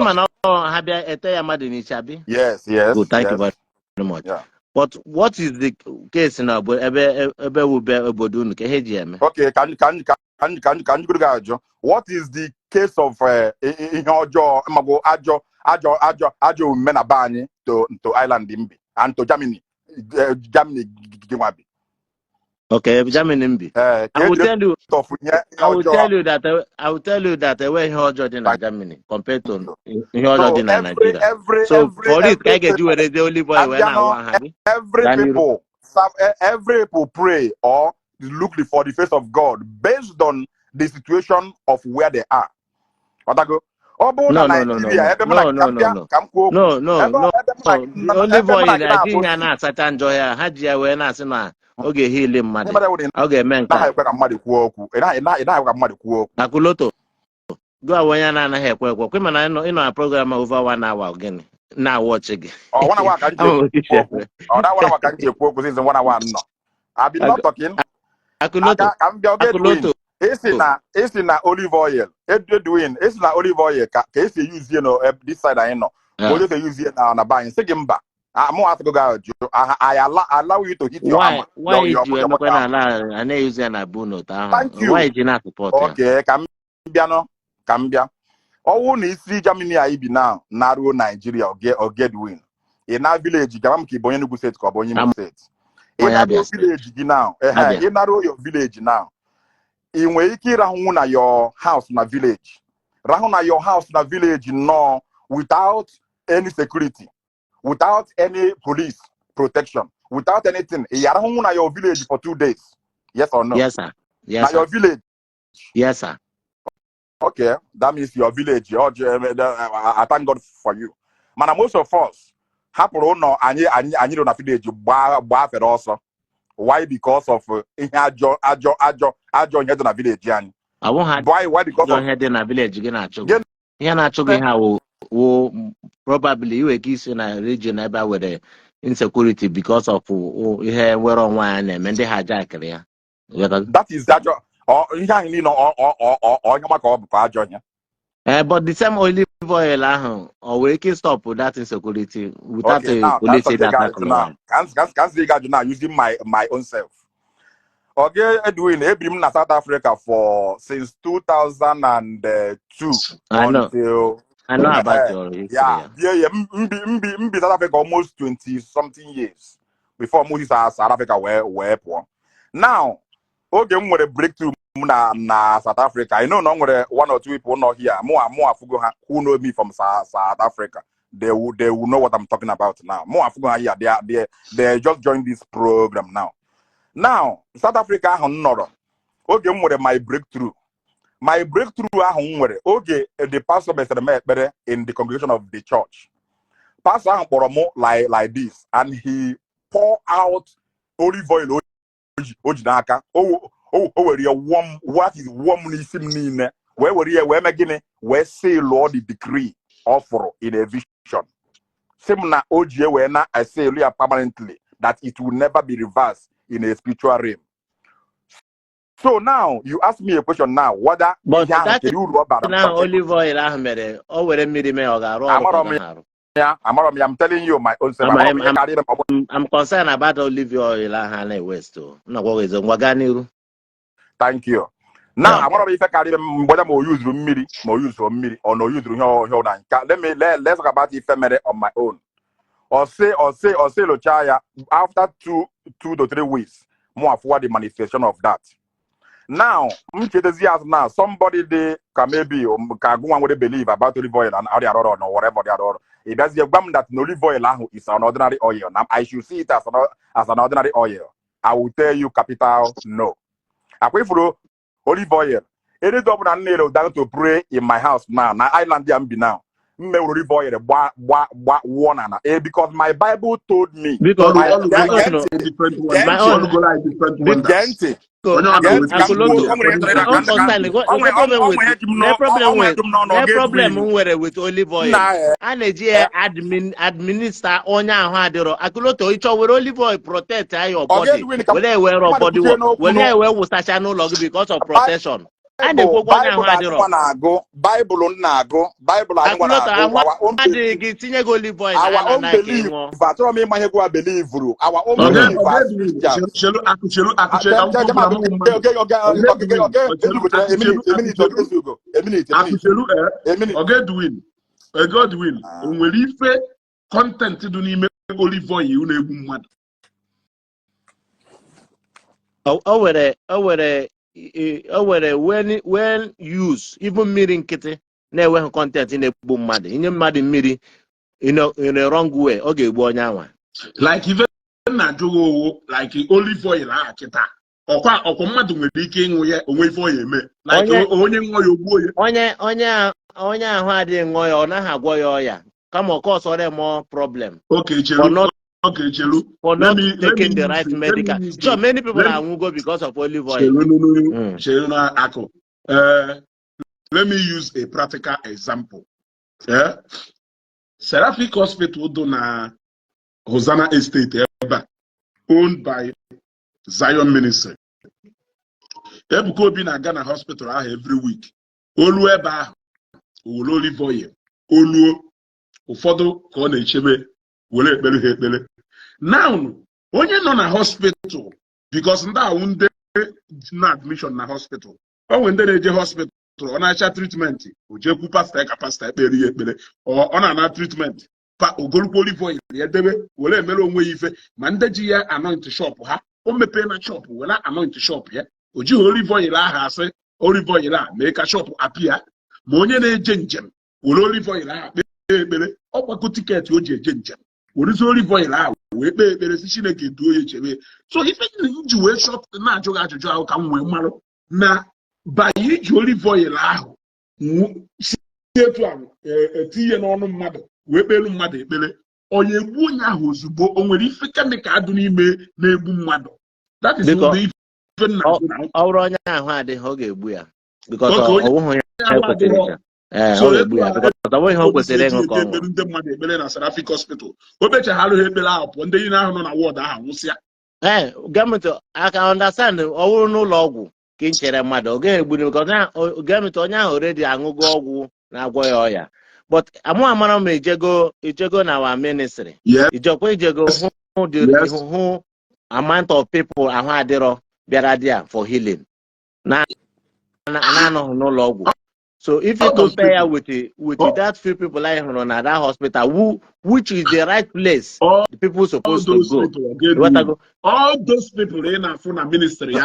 yes. Good, thank you very much. Yeah. But what is the case now? Okay, can you go? What is the case of Ajo Menabani to Island Imbi and to Germany? Okay, Germany. I will tell you that way Hojo in Germany compared to Hojo in Nigeria. So for this, I get you the only boy when I want every people pray or look for the face of God based on the situation of where they are. What I go? No. Only boy in Nigeria na Satan joy. Hajia we na sina. Okay, heal him, man. Okay, man. Akụlọtọ. Go away na na help work. Come on, in a program over 1 hour again. Now watch again. Oh, 1 hour can't you? Oh, that 1 hour can't you? Because 1 hour no. I've been not talking. Akụlọtọ. It's na olive oil. Doing it's na olive oil. Case you use this side I know. What they use here now na buying. Sigimba. I'm ask go I allow you to hit your hammer. Why you allow? I use na buno. Thank you. Why you not support? Okay, Cambia. All na isi Germany I be now. Naruo Nigeria or get win. In our village, Gamki Boyenugu State, Kobonyimu State. In our village now. In your village now. In Waiki Rahuna your house na village. Rahuna your house na village no without any security, without any police protection, without anything. Yarahuna your village for 2 days. Yes or no? Yes, sir. Yes. Your village. Yes, sir. Okay, that means your village. I thank God for you. Man, most of us happen no any on a village bar also. Why? Because of ajo head in a village. I won't have why because of head in a village again. Here not talking how probably you a kiss in a region about with the insecurity because of here we're on one and they hijack. That is that ihe ahụ niile onye maka ọ bụkwa ajọ ihe. But the same olive oil or we can stop that insecurity without Okay, a now police that's attack. Can't see guys now using my own self. Okay, Edwin, I've been in South Africa since 2002 I know about your history. Yeah. Mbi South Africa almost 20 something years before Moses South Africa were poor. Now, okay, I'm going to breakthrough na South Africa. I know one or two people not here. More who know me from South Africa. They will know what I'm talking about now. More Afugo here. They just joined this program now. Now, South Africa okay, my breakthrough. My breakthrough okay, the pastor better in the congregation of the church. Pastor like this, and he pour out olive oil ojinaka. Where you warm, what is warmly seen? Where say Lord the decree offer in a vision. Simna OJ wena I say permanently that it will never be reversed in a spiritual realm. So now you ask me a question now, whether but that is now olive oil Ahmed or where I'm telling you my own self. I'm concerned about olive oil and West. Thank you. Now I want to be whether more use miri or no use let's talk about ephemeral on my own. Or say Lochaya after 2 to 3 weeks more forward the manifestation of that. Now somebody they can maybe can go and believe about olive oil and or whatever they are. It does the gum that olive oil is an ordinary oil. Now I should see it as an ordinary oil. I will tell you capital no. I pray for olive oil. Any double and nail down to pray in my house now. Now island now. Olive oil because my Bible told me. Because problem with olive oil. And administer on Akuloto each over olive oil protect your body. When they wear a body when they wear because of protection. And the Bible Godwin, content to name olive oil when use even meeting kitty never content in a boom mad in a mad miri in a wrong way. Okay, like even like olive oil or mad with leaking away for you like onya had in oil na ha come of course or more problem. Okay, for not taking the right medical. So many people are go because of olive oil. Let me use a practical example. Yeah, Seraphic Hospital na Hosanna Estate owned by Zion Ministry. Ebuko bi na Ghana Hospital every week. Olu eba olive oil. Olu ụfọdụ ka ọ na-echebe were ekpere ha ekpere. Now, onye nọ na hospital because ndị ahụ ndị na admission na hospital. Ọ nwere ndị na-eje hospital ọ na-acha treatment o jekwu pastor ka pastor ekpere ya ekpere ọ na-ana treatment pa ogolukwu olive oil ya debe were emere onwe ya ife ma ndị ji ya anoint shop ha o mepee na shop were anoint shop ya o jighị olive oil ahụ asị olive oil a mee ka shop apịa ma onye na-eje njem were olive oil ahụ ekpere ọ gbakọ tiketi o ji eje njem were olive oil ahụ wee kpee ekpere si Chineke duo ya chebe. So ife ji wee shop na-ajụghị ajụjụ ahụ ka m wee marụ na by iji olive oil ahụ si etu ahụ etinye n'ọnụ mmadụ wee kpelu mmadụ ekpere onye egbu onye ahụ ozugbo o nwere ife kemikal dị n'ime na-egbu mmadụ. That is the ife ọrụ onye ahụ adịghị ọ ga-egbu ya because ọwụghị onye kwetara ya. So ndị mmadụ na Seraphic Hospital obechagharụ ha ekpere ahụ pụọ ndị niile ahụ nọ na ward ahụ nwụsịa. Gọọmenti I can understand ọwụrụ n'ụlọ ọgwụ kinchere mmadụ oge egbuni because na oge mito onye ahụ already aṅụgo ọgwụ na-agwọ ya ọya. But amara m ijego na our ministry. Yes. Ijego who amount of people ahụ adịrọ bịara there for healing. Na no ọgwụ. So if you compare with that few people I heard on that hospital, which is the right place, the people supposed to go. All those people in a ministry,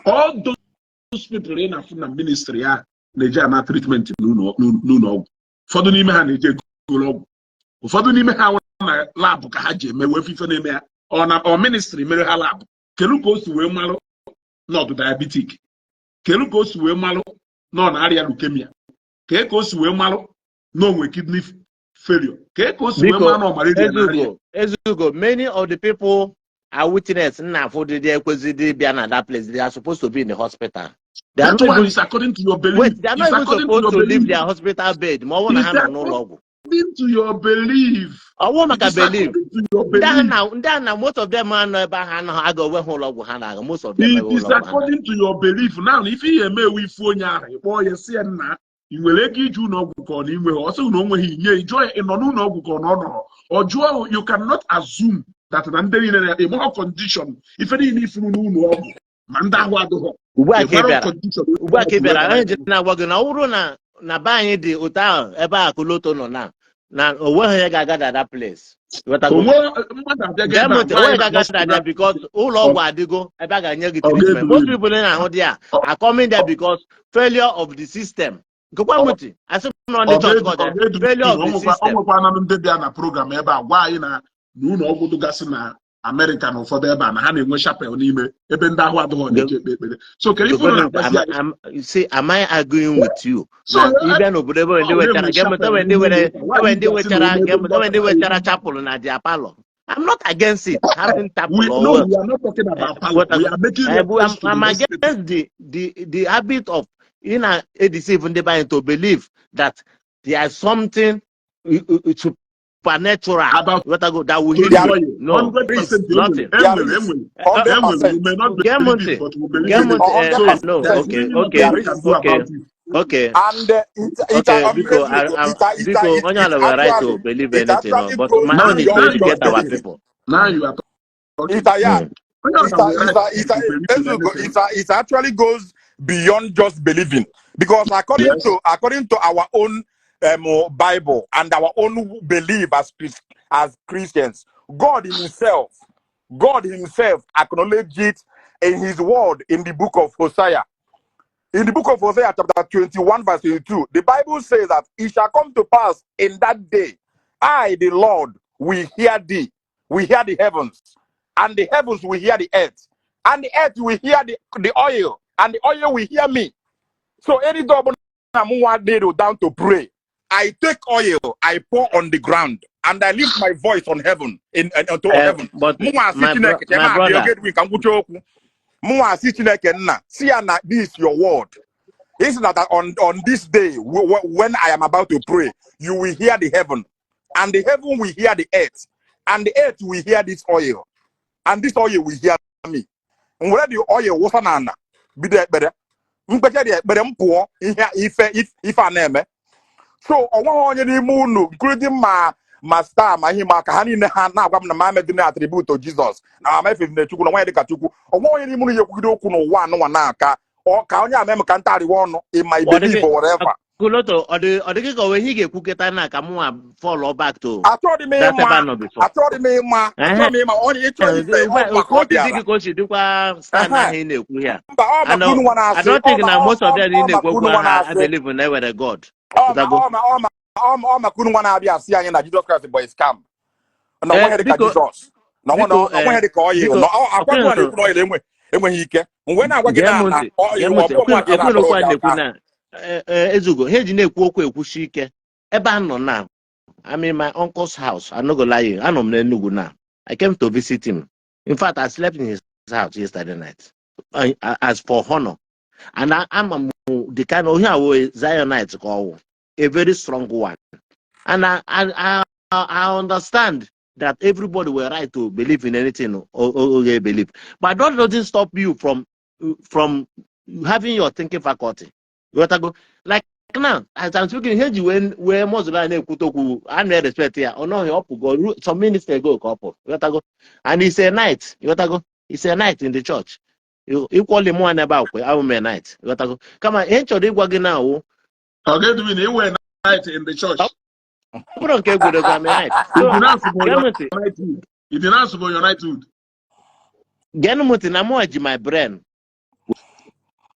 all those people in a ministry, they just treatment no. For the name and they go. For the name how lab kahaje me we fifa name or ministry me lab. Kelu goes to we malo not diabetic. Kelu goes to we malo no na area leukemia. Ke goes to we malo no we kidney failure. Ke goes to we malo malaria. Ezugo, many of the people are witness now for the be at that place. They are supposed to be in the hospital. They are not even, according to your belief. Wait, they are not even supposed to leave their hospital bed. According to your belief. I want to believe. Most of them are most of them. It is according to your belief. Now, if you may we phone you see now, you will let you know also know when he enjoy in or joy. You cannot assume that under a more condition. If any if you know, Manda wado. Na banye di uta ebe a kuloto no na owe he ga-agada that place. Because ụlọ ọgwụ adịgo ebe a ga-enye gị treatment. Most people na-ahụ there are coming there because failure of the system. Failure of the system. American ụfọdụ ebe a na ha na-enwe chapel n'ime ebe ndị ahụ adịghị na-eche ekpere. So can you see, am I arguing with you? So even obodo ebe ndị wechara chapel na dia palo. I'm not against it. Having chapel. No, we are not talking about palo. We are making I'm against the habit of even to believe that there is something supernatural about that will heal you. No, nothing. Okay. And because right to believe anything, but my own is to educate our people. Now you are it actually goes beyond just believing, because according to our own Bible and our own belief as Christians, God himself acknowledged it in his word in the book of Hosea. In the book of Hosea chapter 21 verse 22, the Bible says that it shall come to pass in that day, I the Lord will hear thee, will hear the heavens, and the heavens will hear the earth, and the earth will hear the oil, and the oil will hear me. So any double down to pray, I take oil, I pour on the ground, and I lift my voice on heaven, into heaven. But my brother, this is your word. It's not that on this day, when I am about to pray, you will hear the heaven, and the heaven will hear the earth, and the earth will hear this oil, and this oil will hear me. And where the oil was an be there better. If I name it. So I want you moon, including my star, my him, Kahani, now I'm the man attribute to Jesus. Now I'm in the Chuku, the Katuku. I want you to kuno one naka, or Kanya Memcantari one in my belief or whatever. Kuloto, or the go when he get Kuketana Kamua follow back to. I told him, I told him, I don't think now most of them in the I believe in never a God. My couldn't want to be a seeing that Jesus Christ boy scam. No one had Jesus. No one had to call you. No, I want to call him when he can. When I was Ezugo, he didn't walk with Kushike. Ebano now. I'm in my uncle's house. I'm not gonna lie. I know now. I came to visit him. In fact, I slept in his house yesterday night. As for honor. And I'm the kind of Zionite call a very strong one. And I understand that everybody were right to believe in anything or believe. But that doesn't stop you from having your thinking faculty. You got to go like now as I'm speaking here. When Muslim and respect here or no, he up go some minutes ago couple. You got to go and it's a night. You got to go. It's a night in the church. You equally more about our night. You got to go. Come on, ain't you working now? Okay, doing it when night in the church. We don't care good night. So, you didn't ask for your knighthood. Genumuti na mo my brain.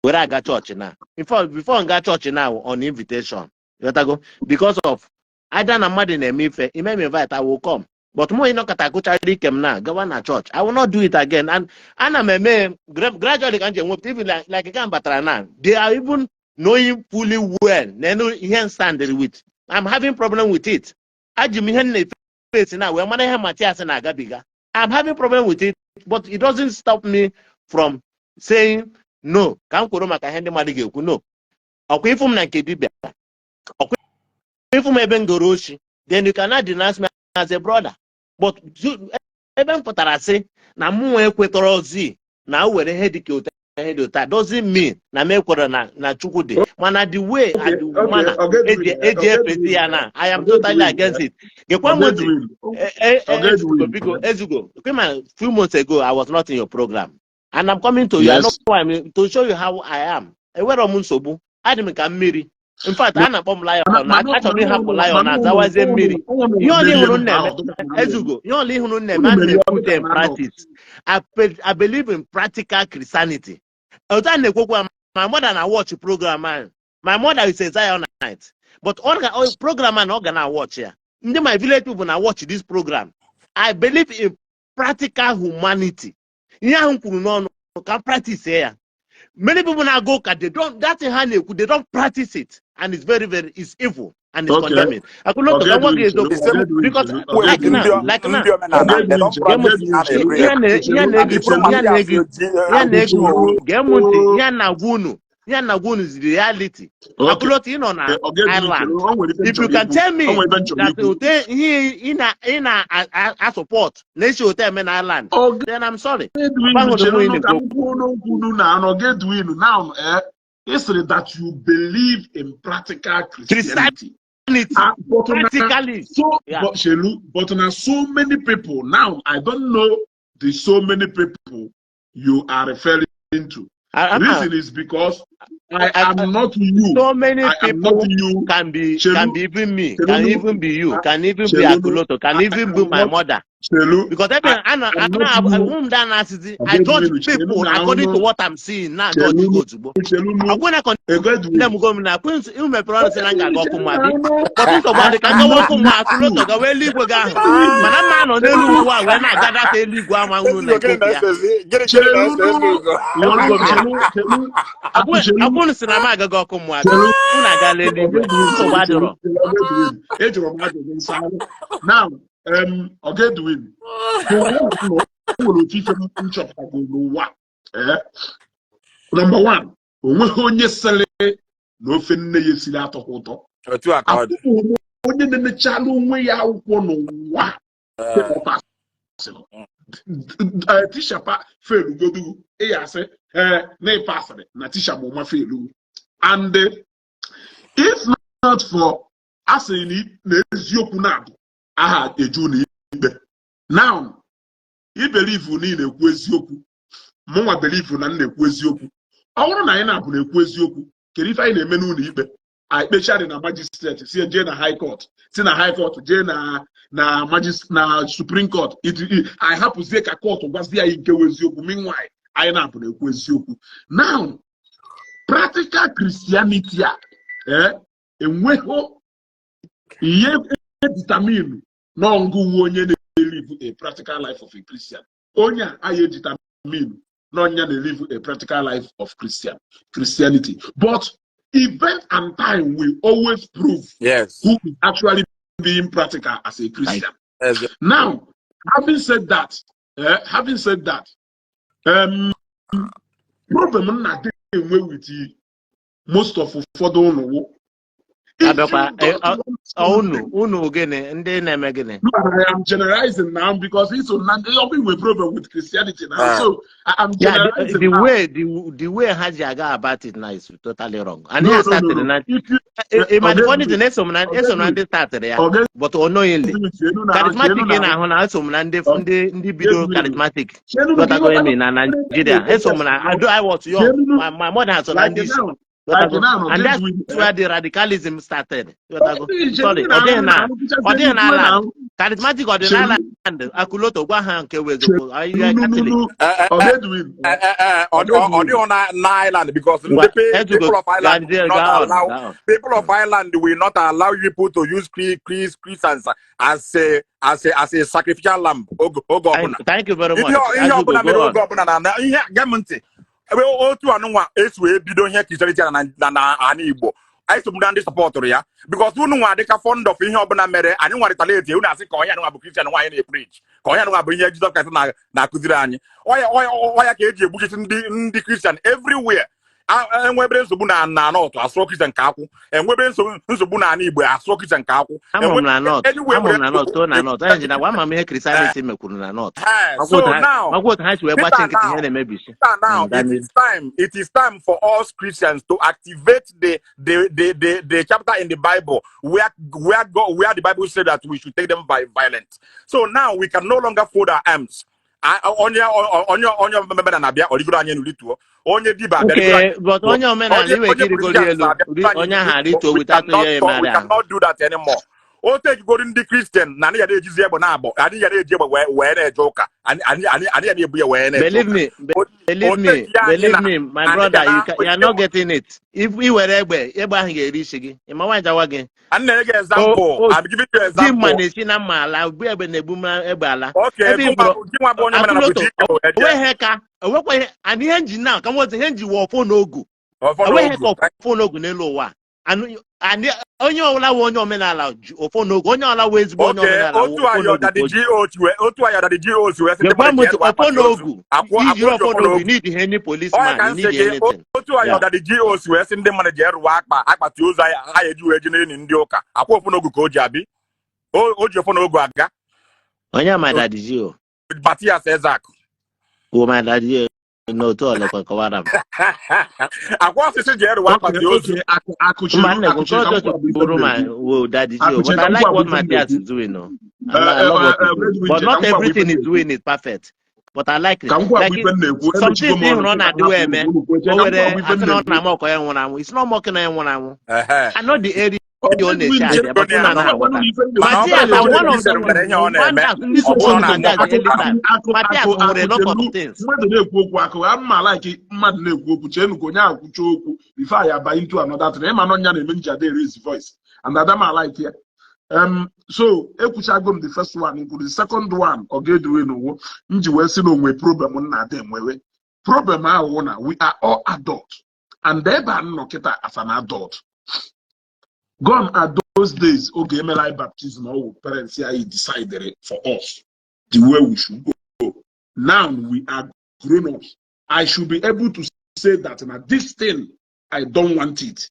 Where I got church now. Before I got church now on invitation. You got to go because of either na mad in a mife. He may me invite, I will come. But more no katakucha kem na go na church. I will not do it again. And I may gradually can even like a can batrana. They are even knowing fully well. They know he can stand with. I'm having problem with it. I face now where man have Mathias and Agabiga. I'm having problem with it, but it doesn't stop me from saying no. Can't go maka hende madigeku no. Okwifum na kedibia. Okwifum ebengoroshi. Then you cannot denounce me as a brother. But even Potarase na mu ekwetorozi na were hedike that doesn't mean na mekwara na chukwude. Mana the way and the manner I am totally against it. Ezugo. A few months ago I was not in your program. And I'm coming to you. I know why to show you how I am. In fact, I'm a bomb lion. I actually have a lion as I was a miri. You only who know Ezugo. You only who know man may put in practice. I believe in practical Christianity. My mother and I watch a program, man. My mother is a Zion night. But all program man not gonna watch here. In my village people when I watch this program. I believe in practical humanity. Can practice here. Many people now go they don't they don't practice it, and it's very it's evil and it's condemning. I could not because like now is the reality. If you can tell me that I support let's show them in Ireland, then I'm sorry. Now, it's that you believe in practical Christianity. Practically. But now so many people, now I don't know the so many people you are referring to. The reason is because I am not you. So many people can be even me, can even be you, can even be Akuloto, can even be my mother. Because I judge people according to what I'm seeing now. Judge go to go. I'm gonna condemn go na you me pronounce nanga go kuma bi. But into body can go kuma Akuloto go we ligo ga. Mana man on elu wa we na gada te ligo ama unu na kopia. Abun sinama ga go kuma bi. Una ga le ligo. So wadro. Now okay, doing. Number one, onye sele no fenne yesiri atokoto. Onye nene chalo onwe ya akwụkwọ n'ụwa. Tisha pa felu godu eyase na pasere na tisha mo ma felu. And if not for asini na eziokwu na aha eju na ibe. Now, you believe you need a kwezioku. Mwa believe you na ekwu eziokwu. Ọwụrụ na anyị na-abụ na ekwu eziokwu. Kedu ife anyị na-eme n'ụlọ ikpe? I kpechara na magistrate, si je na high court, si na high court, je na Supreme Court. I hapụzie ka court gwazie anyị nke eziokwu. Meanwhile, anyị na-abụ na ekwu eziokwu. Now, practical Christianity enweghị ihe determine no ngu onye live a practical life of a Christian. Onya aye determine no nya live a practical life of Christianity. But event and time will always prove who is actually being practical as a Christian. Now, having said that, problem na dey with most of further I am generalizing now because it's a problem with Christianity now. So I'm generalizing the now. way the way Hajiaga about it now is totally wrong. And he started funny the next one started there, but unknowingly. Charismatic in a video charismatic. What I go in Nigeria. I was young. My mother has on this. And that's where the radicalism started. Sorry, charismatic Ordinary land. Akuloto Guahan Kewezo. Are you Island because people of Ireland will not allow people of Ireland will not allow people to use Christians as a sacrificial lamb. Thank you very much. Otu anụnwa esu ebido ihe Christianity na Igbo anyị so ndị support ya because unu nwa dịka fond of ihe ọbụla mere anyị nwa retaliate unu asị ka onye anụnwa bụ Christian nwa anyị na-preach ka onye anụnwa bụ ihe Jesus Christ na-akụziri anyị ọya ka eji egbuchisi ndị Christian everywhere enwebere nsogbu na North asụrụ Christian ka akwụ enwebere nsogbu na Igbo asụrụ Christian ka akwụ it is time for us Christians to activate the chapter in the Bible where the Bible said that we should take them by violence. So now we can no longer fold our arms. Okay, but on your men, we cannot do that anymore. O take go in the Christian, Nani Jabo, where joker, and believe me, my brother, you are not getting it. If we were able to again. And example, I'm giving you example. Okay, and the engine now, come on, the engine war for no good. And onye ọla won Omenala ofo no onye ọla wezi bo onye Omenala otu ayo that the GOs we you need any policeman, you need anything. Otu ayo that the GOs we ndị manager ru akpati ozu aya ji we ji na ndị ụka akwa ofo no ka o ji abi o ji ofo no aga onye my daddy Gio Mathias Ezeaku o my daddy no to ole kwa kwara akwa sisi je ru akpati ozu man go to borrow my daddy Gio but I like what Mathias is doing no but not everything is doing is perfect. But I like it. Like something being run at the way, man. It's not mocking anyone. I know the area on the chat, but Mathias, one of them, I'm like voice. And I like here. So Ekuchagum the first one, into the second one, or get no problem na them problem we are all adults, and they ban Noketa as an adult. Gone are those days, okay, MLI baptism or parents here decided for us the way we should go. Now we are grown ups. I should be able to say that now this thing I don't want it.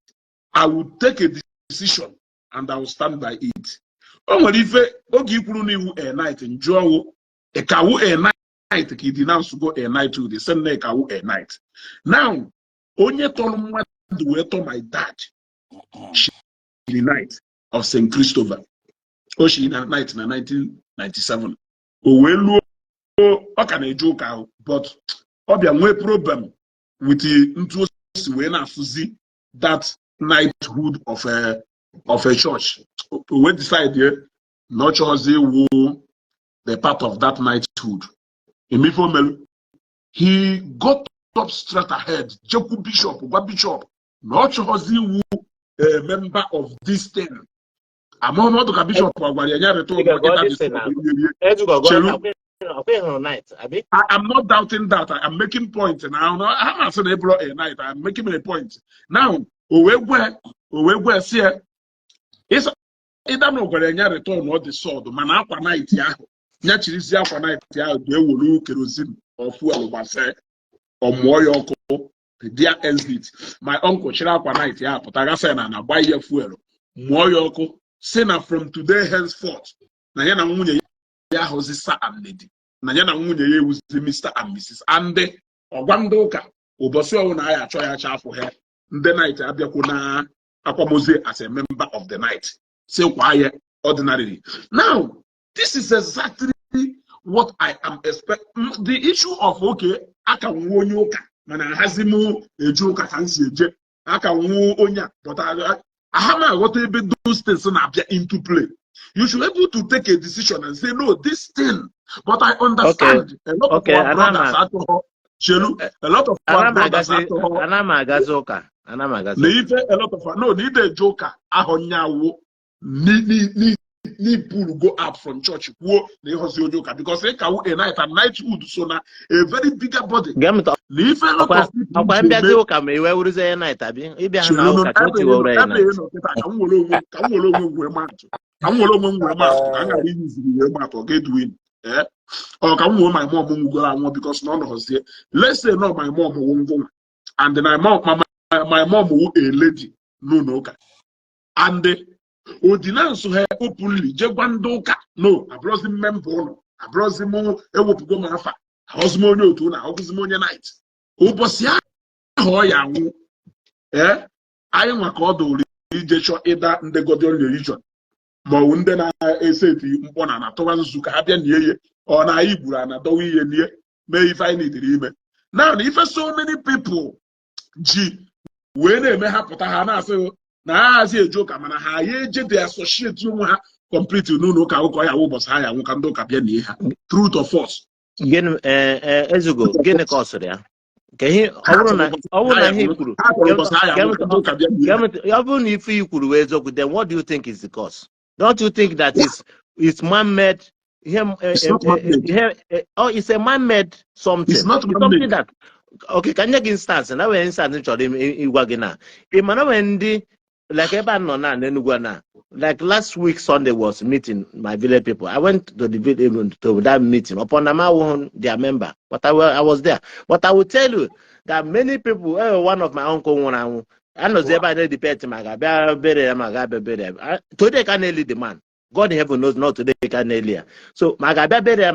I will take a decision and I will stand by it. Oh, if you put a night in Joe, a cow a night, he denounced to go a night to the same neck cow a night. Now, only told him what to wait on my dad. The night of St. Christopher. Oh, she in a night in 1997. Oh, well, how can I joke out? But no problem with the interest when I see that knighthood of a church. We decide here, not just the part of that knighthood. He got up straight ahead. Joku Bishop, what Bishop, not just a member of this thing. I'm not a bishop. I'm not doubting that. I'm making points now. I'm not saying April a night. I'm making a point. Now, we see it's either no return or the sword. Man, aqua night, ya. Nyachirisi aqua night, ya. They will look kerosene or fuel or more your dear exit. My uncle Chira aqua night, ya. But I got saying and I buy your fuel. Moyoko, Sena from today henceforth. Nayana Munye Yahosi Sir and Lady. Nayana Munye was the Mr. and Mrs. Ande Ogwandoka, Oboso and I try for her. The night Abiakuna Aquamose as a member of the night. Say quiet ordinarily. Now, this is exactly what I am expecting. The issue of okay, I can warn you, man, Hazimu, a joke, I can see I can warn you, but I haven't got to be those things into play. You should be able to take a decision and say, no, this thing. But I understand a lot of our brothers at home, a lot of our brothers at home. A lot of no, need a joker. Need to go out from church. Because they can a night and knighthood, so now a very bigger body. Leave a lot of people. Because none of us here. Let's say no, my mom won't go, and then my mom will a lady. No. And ordinance her openly, Jagwandoka, no, a brosum member, a brosimo, a wopugo mafa, Hosmonio tuna, Hosmonia night. Obosia, Hoya, I am a called religious either in the Godian religion. Maundena SAT, Mpona, Towan Zukabian ye, or Naibura, and Adowi and may find it even. Now, if so many people, when they may have Potahana, so now, as a joke, I'm going to hire the associate you completely no was higher. We can do truth or false. Gen Ezugo, Gen Cosoria. Can he? Even if you could raise up with them, what do you think is the cause? Don't you think that it's man-made? It's a man-made something. It's not something that. Okay, can you give instance? And I will instance in Iwagina. Imano like like last week Sunday was meeting my village people. I went to the village to that meeting. Upon their member, but I was there. But I will tell you that many people. One of my uncle, I know they the pet today can only the man. God in heaven knows not today can earlier. So magabe bury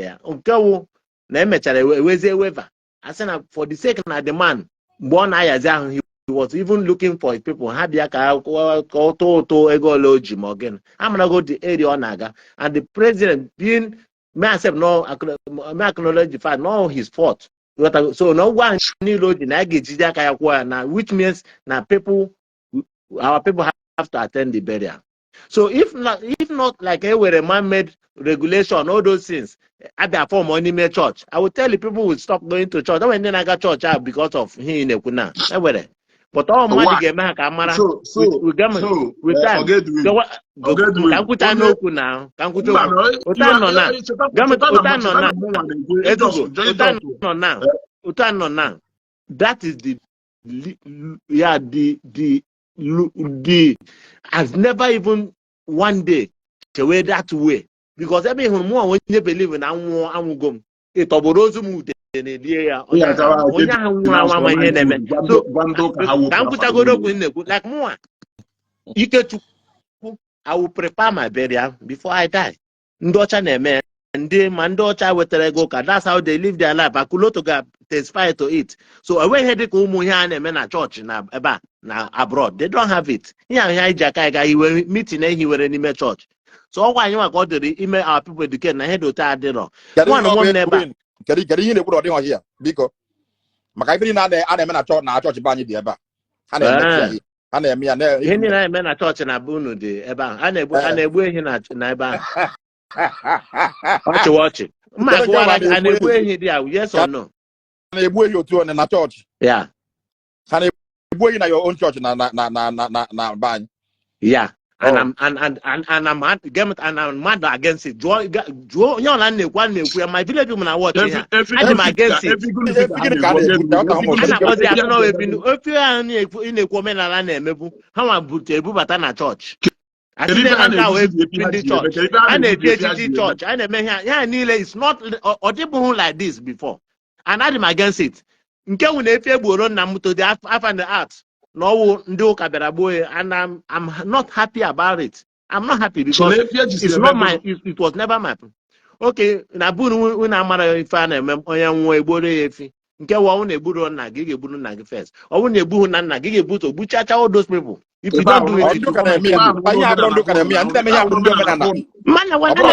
uncle weva. I said for the sake of the man born he was even looking for people. I'm gonna go to area Onaga, and the president being myself no acknowledge the fact, no his fault. So no one now, which means now our people have to attend the burial. So if not like a man-made regulation, all those things at their form or any church, I would tell the people would stop going to church. When then I got church out because of him in Ekuna. But all money get back camera with time. That is the has never even one day to way that way, because every more when you believe in Amugum, it oborozum like more. You get to I will prepare my burial before I die. Ndocha neme and they mandocha weterego. That's how they live their life. Akulotoga testify to it. So away headache umuhane men at church na abroad. They don't have it. Here he will meet in he will in church. So why you got the email our people educate na head ota adeno. One never. Kari you know what here because Makai na church bani the eba. Any men at church and Abunu de Eba. I never him at Naiba. Watch it. My boy, I never here. Yes or no? I boy you to in a church. Yeah. And a boy in your own church na ban. Yeah. And I'm mad against it. Your land one my village woman are watching here. I'm against it. If you are in a Omenala name, how I put a bubata church. I see them now in the church. And a church. And a man here, it's not audible like this before. And I'm against it. If you run to the half and the art. No, Ndo Kaberaboy, and I'm not happy about it. I'm not happy because it's not my. It was never my. Okay, na bunu when I'm a fan of Oyan Webore Efi. Nke wa un eburu na gige buru na first. Or when ebu na gige buto buchacha all those people. If you don't do it, you come and man, when I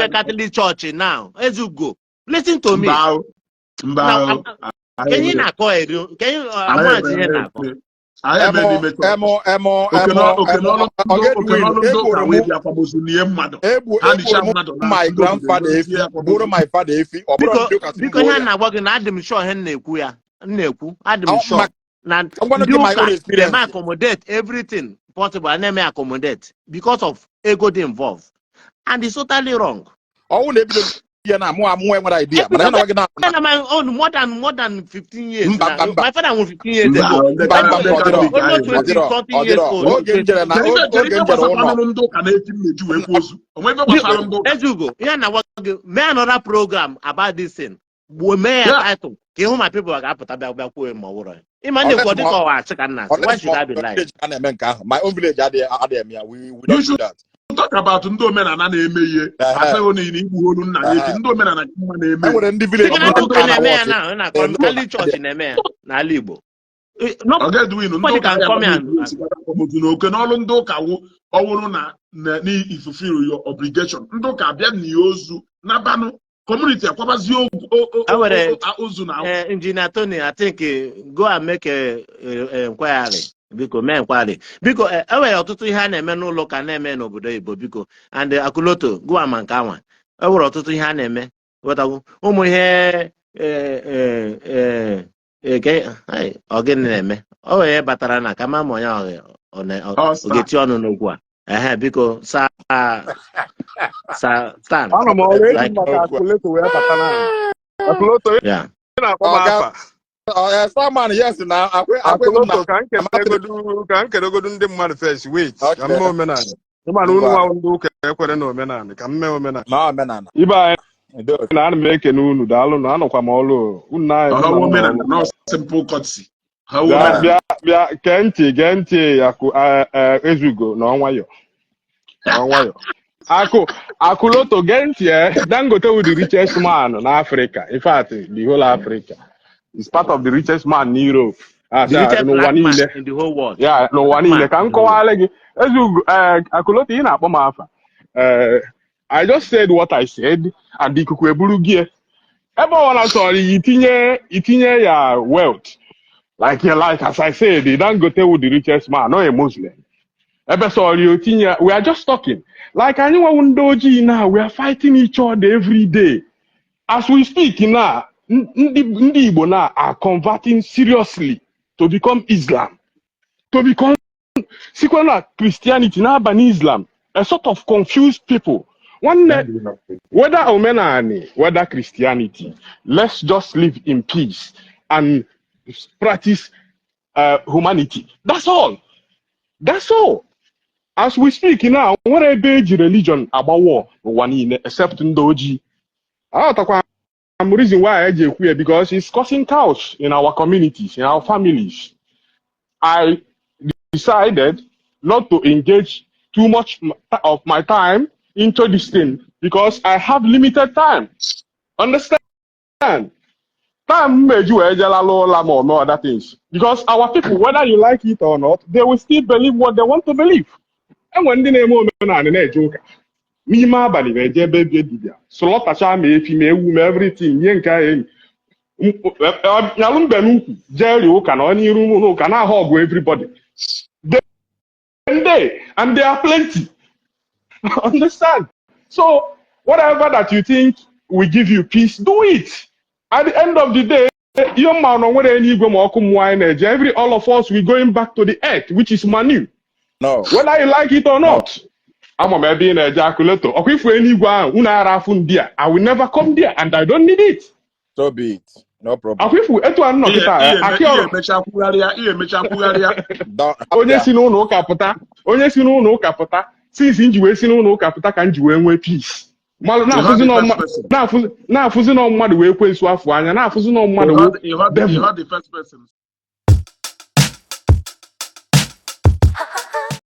Catholic Church now, Ezugo. Listen to me. Now, can you not call it? Can you? My grandfather, my father, because accommodate everything possible and let accommodate because of ego involved, and it's totally wrong. More idea. But more than 15 years. My father was 15 years ago. May another program about this thing. We may title. My people are up at why should I be like? My own village are there. We don't do that. Talk about Omenala na-eme I say only in Igbo holu nna ya ndị Omenala na-eme. Enwere ndị village na Catholic church na-eme na Igbo. Nobody can come and oke n'ọlụ ndị ụka ọwụrụ na fulfill your obligation. Ndị ụka abịa n'ozu na banụ community akwabazi ozu na Engineer Tony, I think go and make a inquiry. Biko mee nkwari biko enwere ọtụtụ ihe a na-eme n'ụlọ ka na-eme n'obodo Igbo biko and Akuloto gụwa ma nke anwa enwere ọtụtụ ihe a na-eme wetago ụmụ ihe ogene na-eme o wee batara na kama ma onye ogeti ọnụ n'okwu a biko Stan ana m already maka Akuloto wee batana Akuloto na-akpọ Someone, yes, now I can kedogodu ndị mmadụ first. Wait, I'm no Omenala. Ịma na unu nwa ndị ụka ekwere na Omenala ka mme Omenala. Na Omenala. Ibe anyị na ana m ekene unu daalụ na anọkwa m ọlụ unu na Omenala no simple courtesy. Bịa gee ntị ya Ezugo na ọnwayọ. Akuloto gee ntị Dangote with the richest man in Africa. In fact, the whole Africa. He's part of the richest man in Europe. The richest black man in the whole world. Yeah, no one in the Kankowalegi. Akuloto, you know, I just said what I said, and the Kukweburugie. Everyone else sorry, itinye ya wealth. Like as I said, the Dangote with the richest man, not a Muslim. Sorry, we are just talking. Like I know Undoji now, we are fighting each other every day. As we speak now, Ndi Igbo now are converting seriously to become Islam, to become secular Christianity, now ban Islam, a sort of confused people. Whether Omenala, whether Christianity, let's just live in peace and practice humanity. That's all. That's all. As we speak now, what a big religion about war, except Ndoji. The reason why I get queer because it's causing chaos in our communities, in our families. I decided not to engage too much of my time into this thing because I have limited time. Understand? Time made you or other things. Because our people, whether you like it or not, they will still believe what they want to believe. And when the name of joker. Me ma bali be je be dibia so lot acha me efi me ewu me everything ye nka e yalum benu jerry o kana oni room no kana hug everybody and they are plenty. Understand? So whatever that you think will give you peace, do it. At the end of the day, your man on whether any go every all of us we going back to the earth, which is Manu. No. Whether you like it or not. I'm a maybe in a ejaculator. Or if we anyone I will never come there and I don't need it. So be it. No problem. If we since inji si no kapụta ka nji wee nwee peace. Malụ na-afụzi na mmadụ wee kwensu afọ anya na-afụzi na mmadụ you heard the first person